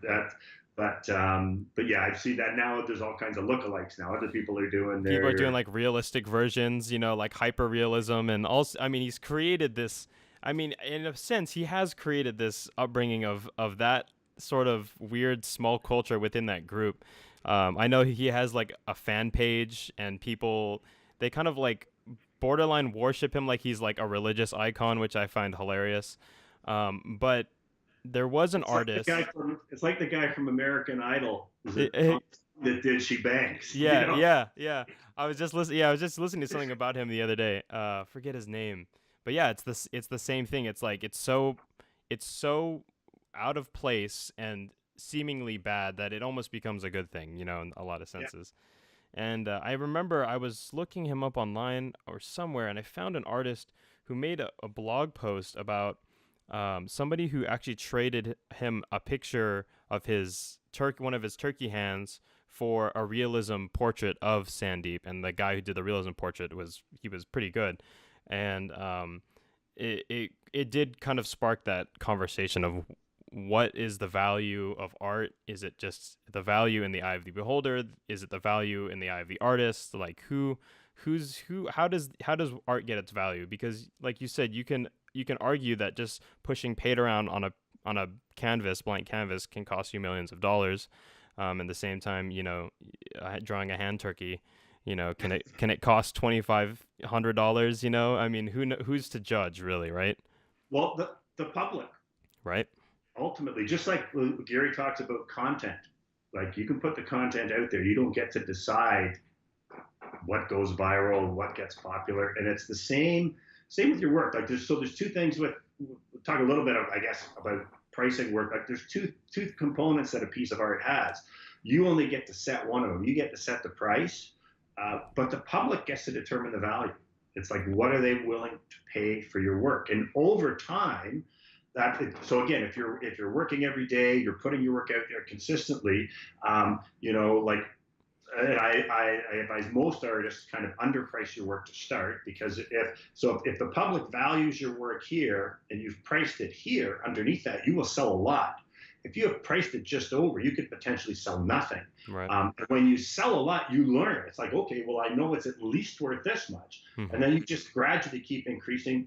that, but yeah, I see that now. There's all kinds of lookalikes now. Other people are doing People are doing their like realistic versions, like hyper realism, and also, I mean, he's created this. I mean, in a sense, he has created this upbringing of that sort of weird small culture within that group. I know he has like a fan page, and people they kind of like borderline worship him like he's like a religious icon, which I find hilarious. But there was an It's like the guy artist. from American Idol. Was It, it Tom it, that did She Bangs? You Yeah, know? yeah, yeah. I was just listening. Yeah, I was just listening to something about him the other day. Forget his name, but yeah, it's the same thing. It's like it's so out of place and seemingly bad that it almost becomes a good thing, in a lot of Yeah. senses. And I remember I was looking him up online or somewhere, and I found an artist who made a blog post about somebody who actually traded him a picture of one of his turkey hands for a realism portrait of Sandeep, and the guy who did the realism portrait was pretty good, and it did kind of spark that conversation of what is the value of art? Is it just the value in the eye of the beholder? Is it the value in the eye of the artist? Like who's who? How does art get its value? Because like you said, you can argue that just pushing paint around on a blank canvas, can cost you millions of dollars. At the same time, drawing a hand turkey, can it cost $2,500? I mean, who's to judge, really, right? Well, the public Right. ultimately, just like Gary talks about content, like you can put the content out there. You don't get to decide what goes viral, what gets popular, and it's the same with your work. Like there's two things with we'll talk a little bit of, I guess, about pricing work. Like there's two components that a piece of art has. You only get to set one of them. You get to set the price, but the public gets to determine the value. It's like what are they willing to pay for your work, and over time. So again, if you're working every day, you're putting your work out there consistently. Like and I advise most artists kind of underprice your work to start, because if the public values your work here and you've priced it here, underneath that you will sell a lot. If you have priced it just over, you could potentially sell nothing. Right. And when you sell a lot, you learn. It's like, okay, well, I know it's at least worth this much. Mm-hmm. And then you just gradually keep increasing.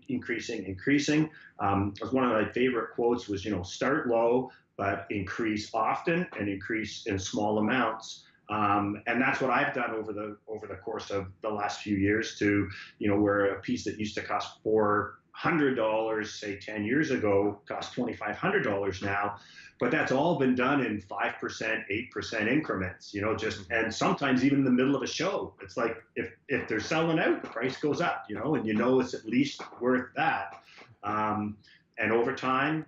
One of my favorite quotes was, start low, but increase often and increase in small amounts. And that's what I've done over the course of the last few years to, where a piece that used to cost $400, say 10 years ago, costs $2,500 now. But that's all been done in 5%, 8% increments, and sometimes even in the middle of a show. It's like if they're selling out, the price goes up, and it's at least worth that. And over time,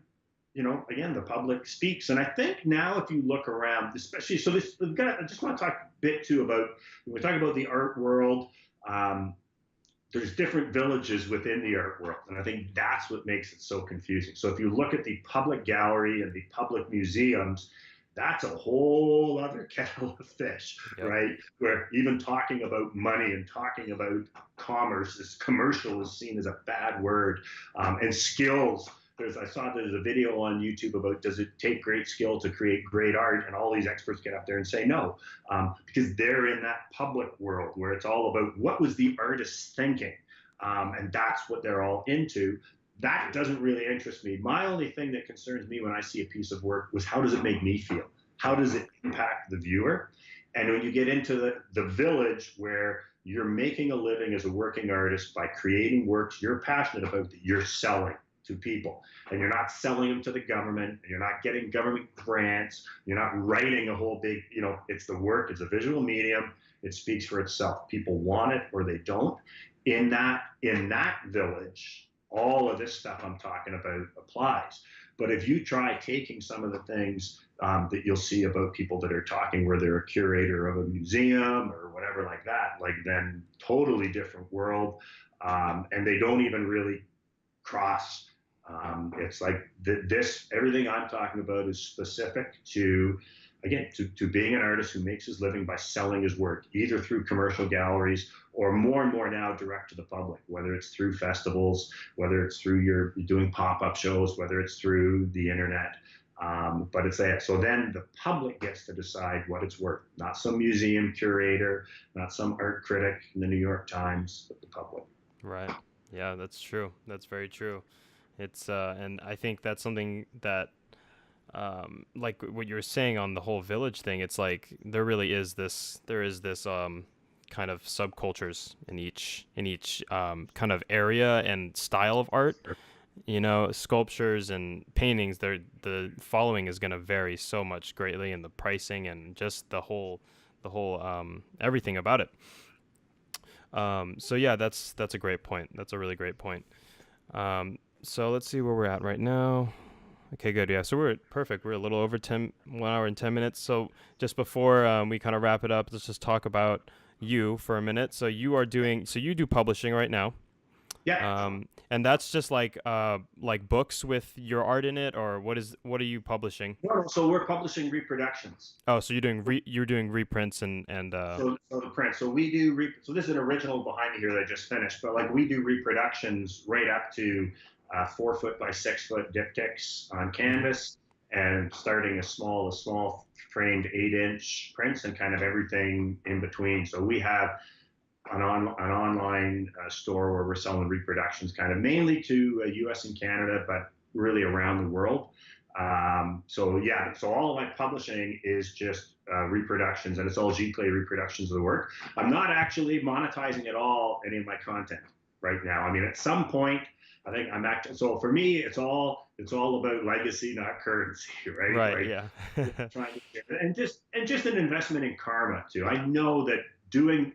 again, the public speaks. And I think now if you look around, especially, I just want to talk a bit too about, when we talk about the art world, there's different villages within the art world. And I think that's what makes it so confusing. So if you look at the public gallery and the public museums, that's a whole other kettle of fish, Yep. right? Where even talking about money and talking about commerce, this commercial is seen as a bad word, and skills. I saw there's a video on YouTube about, does it take great skill to create great art? And all these experts get up there and say no, because they're in that public world where it's all about what was the artist thinking, and that's what they're all into. That doesn't really interest me. My only thing that concerns me when I see a piece of work was, how does it make me feel? How does it impact the viewer? And when you get into the village where you're making a living as a working artist by creating works you're passionate about, that you're selling to people, and you're not selling them to the government, and you're not getting government grants, you're not writing a whole big, it's the work, it's a visual medium, it speaks for itself. People want it or they don't. In that village, all of this stuff I'm talking about applies. But if you try taking some of the things that you'll see about people that are talking where they're a curator of a museum or whatever like that, like then totally different world, and they don't even really cross. It's like this, everything I'm talking about is specific to, again, to being an artist who makes his living by selling his work, either through commercial galleries or more and more now direct to the public, whether it's through festivals, whether it's through your doing pop-up shows, whether it's through the internet. But it's that. So then the public gets to decide what it's worth, not some museum curator, not some art critic in the New York Times, but the public. Right. Yeah, that's true. That's very true. It's and I think that's something that like what you were saying on the whole village thing, it's like there is this kind of subcultures in each kind of area and style of art. You know, sculptures and paintings, the following is going to vary so much greatly in the pricing and just the whole everything about it. So yeah, that's a great point. That's a really great point. So let's see where we're at right now. Okay, good. Yeah, so we're perfect. We're a little over 1 hour and 10 minutes. So just before we kind of wrap it up, let's just talk about you for a minute. So you do publishing right now. Yeah. And that's just like books with your art in it, or what are you publishing? No, so we're publishing reproductions. Oh, so you're doing reprints and So the print. So we do. So this is an original behind me here that I just finished. But like we do reproductions right up to 4 foot by 6 foot diptychs on canvas, and starting as small framed 8-inch prints, and kind of everything in between. So we have an online store where we're selling reproductions, kind of mainly to U.S. and Canada, but really around the world. So yeah, so all of my publishing is just reproductions, and it's all Giclée reproductions of the work. I'm not actually monetizing at all any of my content right now. I mean, at some point, I think I'm actually. So for me, it's all about legacy, not currency, right? right, yeah. Trying to, and just an investment in karma too. I know that doing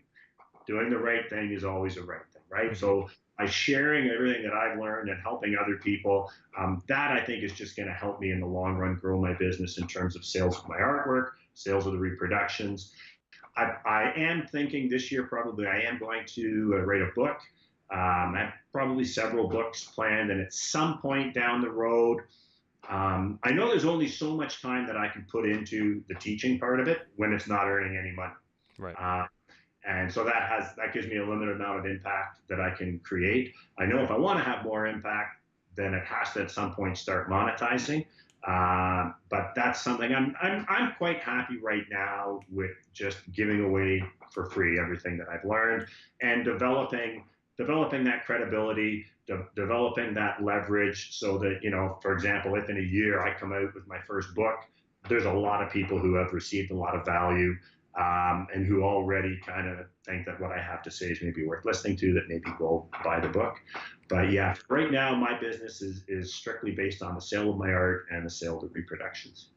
the right thing is always a right thing, right? Mm-hmm. So by sharing everything that I've learned and helping other people, that I think is just going to help me in the long run grow my business in terms of sales of my artwork, sales of the reproductions. I am thinking this year probably I am going to write a book. I have probably several books planned, and at some point down the road, I know there's only so much time that I can put into the teaching part of it when it's not earning any money. Right. And so that gives me a limited amount of impact that I can create. I know if I want to have more impact, then it has to at some point start monetizing. But that's something I'm quite happy right now with, just giving away for free everything that I've learned, and developing that credibility, developing that leverage, so that, you know, for example, if in a year I come out with my first book, there's a lot of people who have received a lot of value, and who already kind of think that what I have to say is maybe worth listening to, that maybe go buy the book. But yeah, right now my business is strictly based on the sale of my art and the sale of the reproductions.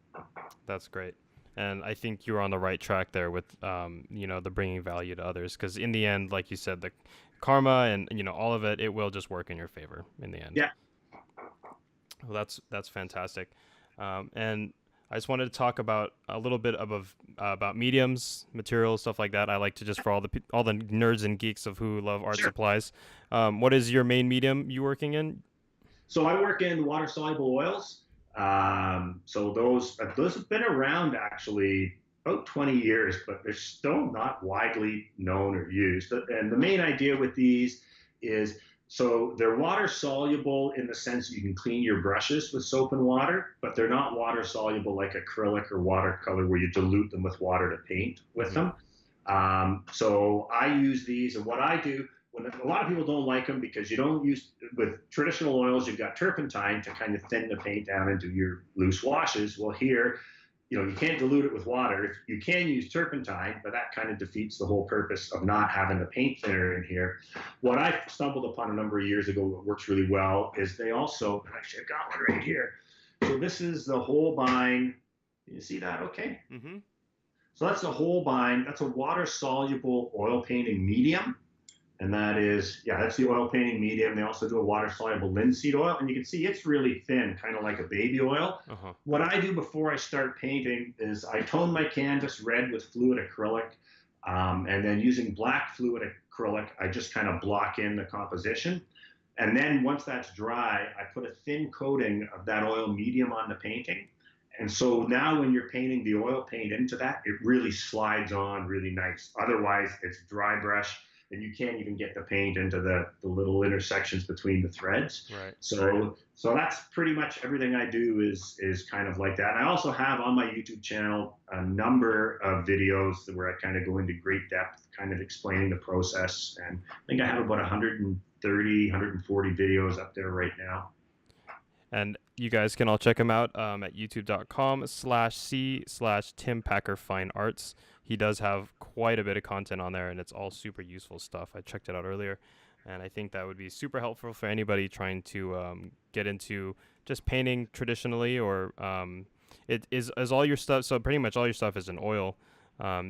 That's great. And I think you're on the right track there with, the bringing value to others. Because in the end, like you said, the karma and, all of it, it will just work in your favor in the end. Yeah. Well, that's fantastic. And I just wanted to talk about a little bit about mediums, materials, stuff like that. I like to, just for all the nerds and geeks of who love art supplies. What is your main medium you working in? So I work in water soluble oils. So those have been around actually about 20 years, but they're still not widely known or used. And the main idea with these is, so they're water soluble in the sense you can clean your brushes with soap and water, but they're not water soluble like acrylic or watercolor where you dilute them with water to paint with them. So I use these, and what I do, when a lot of people don't like them because you don't use, with traditional oils, you've got turpentine to kind of thin the paint down into your loose washes. Well, here, you can't dilute it with water. You can use turpentine, but that kind of defeats the whole purpose of not having the paint thinner in here. What I stumbled upon a number of years ago that works really well is they also, actually I've got one right here. So this is the Holbein. Can you see that okay? Mm-hmm. So that's the Holbein. That's a water-soluble oil painting medium. And that's the oil painting medium. They also do a water-soluble linseed oil. And you can see it's really thin, kind of like a baby oil. Uh-huh. What I do before I start painting is I tone my canvas red with fluid acrylic. And then using black fluid acrylic, I just kind of block in the composition. And then once that's dry, I put a thin coating of that oil medium on the painting. And so now when you're painting the oil paint into that, it really slides on really nice. Otherwise, it's dry brush and you can't even get the paint into the little intersections between the threads. Right. So that's pretty much everything I do is kind of like that. And I also have on my YouTube channel a number of videos where I kind of go into great depth, kind of explaining the process. And I think I have about 130, 140 videos up there right now. And you guys can all check him out at youtube.com/c/Tim Packer Fine Arts. He does have quite a bit of content on there, and it's all super useful stuff. I checked it out earlier, and I think that would be super helpful for anybody trying to get into just painting traditionally, or it is all your stuff. So pretty much all your stuff is in oil.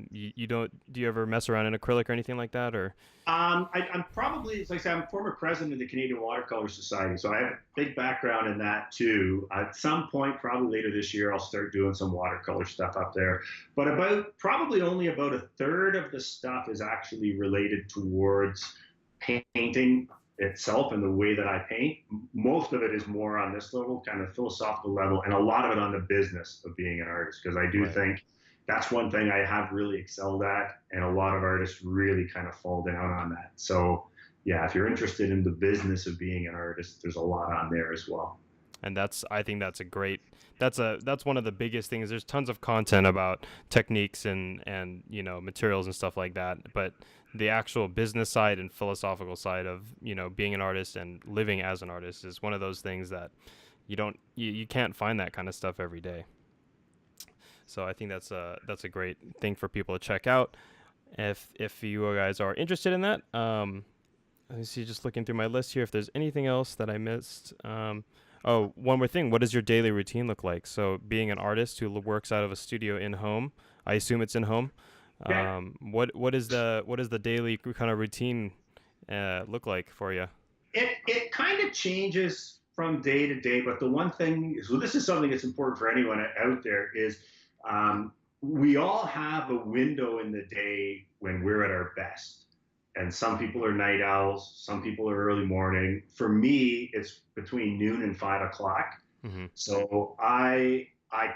You don't, do you ever mess around in acrylic or anything like that, or? I'm probably, as I say, I'm former president of the Canadian Watercolor Society, so I have a big background in that too. At some point, probably later this year, I'll start doing some watercolor stuff up there. But probably only about a third of the stuff is actually related towards painting itself and the way that I paint. Most of it is more on this level, kind of philosophical level, and a lot of it on the business of being an artist, because I do Right. think that's one thing I have really excelled at, and a lot of artists really kind of fall down on that. So, yeah, if you're interested in the business of being an artist, there's a lot on there as well. And I think that's a great, that's one of the biggest things. There's tons of content about techniques and materials and stuff like that, but the actual business side and philosophical side of being an artist and living as an artist is one of those things that you can't find that kind of stuff every day. So I think that's a great thing for people to check out if you guys are interested in that. Let me see, just looking through my list here if there's anything else that I missed. Oh, one more thing. What does your daily routine look like? So being an artist who works out of a studio in home, I assume it's in home. Yeah, What is the daily kind of routine look like for you? it kind of changes from day to day, but the one thing, so this is something that's important for anyone out there, is we all have a window in the day when we're at our best. And some people are night owls, some people are early morning. For me, it's between noon and 5 o'clock. Mm-hmm. So I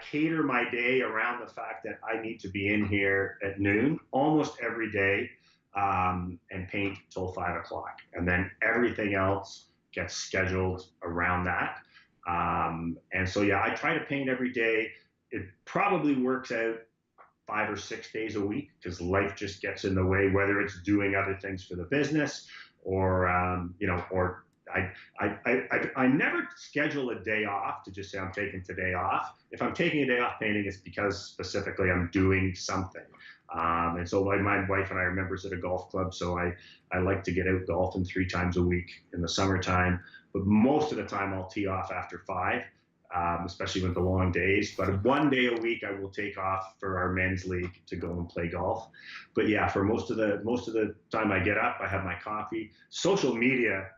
cater my day around the fact that I need to be in here at noon almost every day, and paint till 5 o'clock, and then everything else gets scheduled around that. And so yeah, I try to paint every day. It probably works out 5 or 6 days a week because life just gets in the way, whether it's doing other things for the business or or I never schedule a day off to just say I'm taking today off. If I'm taking a day off painting, it's because specifically I'm doing something. And so my wife and I are members at a golf club, so I like to get out golfing 3 times a week in the summertime. But most of the time I'll tee off after 5, especially with the long days. But one day a week I will take off for our men's league to go and play golf. But yeah, for most of the time I get up, I have my coffee. Social media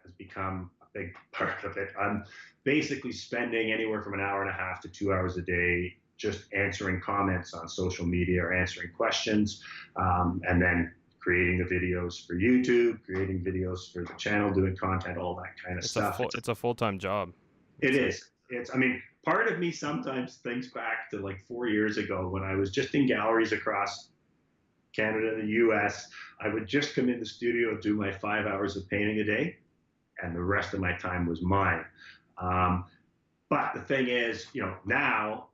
has become a big part of it. I'm basically spending anywhere from an hour and a half to 2 hours a day just answering comments on social media or answering questions, and then creating the videos for YouTube, creating videos for the channel, doing content, all that kind of stuff. It's a full-time job. It is. I mean, part of me sometimes thinks back to like 4 years ago when I was just in galleries across Canada and the US. I would just come in the studio and do my 5 hours of painting a day, and the rest of my time was mine. But the thing is, now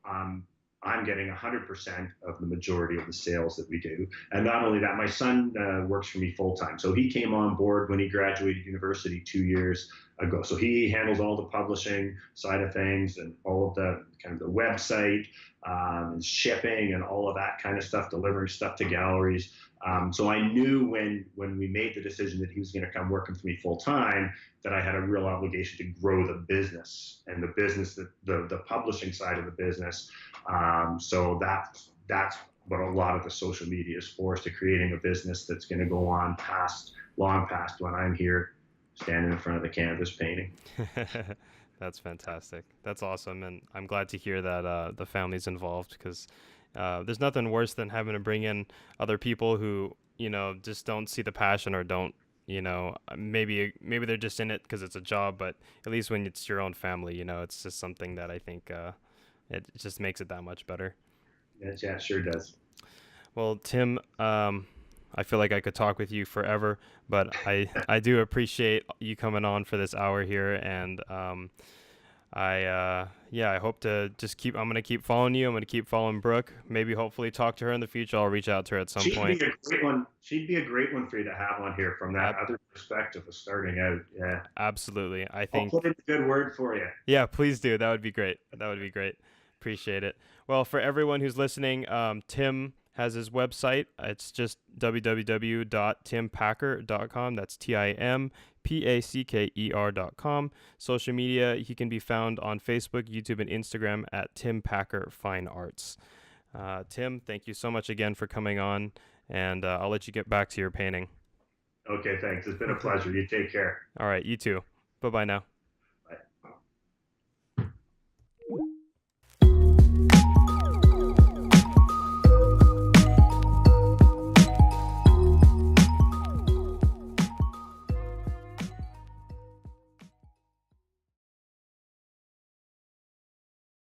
I'm getting 100% of the majority of the sales that we do. And not only that, my son works for me full time. So he came on board when he graduated university 2 years ago. So he handles all the publishing side of things and all of the kind of the website, and shipping and all of that kind of stuff, delivering stuff to galleries. So I knew when we made the decision that he was going to come working for me full time, that I had a real obligation to grow the business and the business, the publishing side of the business. So that's what a lot of the social media is for, is to creating a business that's going to go on long past when I'm here standing in front of the canvas painting. That's fantastic. That's awesome, and I'm glad to hear that the family's involved, because there's nothing worse than having to bring in other people who just don't see the passion or don't you know, maybe they're just in it because it's a job, but at least when it's your own family, you know, it's just something that I think it just makes it that much better. Yeah, it sure does. Well, Tim, I feel like I could talk with you forever, but I do appreciate you coming on for this hour here, and I hope to just keep. I'm gonna keep following you. I'm gonna keep following Brooke. Maybe hopefully talk to her in the future. I'll reach out to her at some She'd be point. a great one. She'd be a great one for you to have on here from that Ab- other perspective of starting out. Yeah, Absolutely. I I'll put think in a good word for you. Yeah, please do. That would be great. That would be great. Appreciate it. Well, for everyone who's listening, Tim has his website. It's just www.timpacker.com. That's TIMPACKER.com. Social media, he can be found on Facebook, YouTube, and Instagram at Tim Packer Fine Arts. Tim, thank you so much again for coming on, and I'll let you get back to your painting. Okay, thanks. It's been a pleasure. You take care. All right, you too. Bye bye now.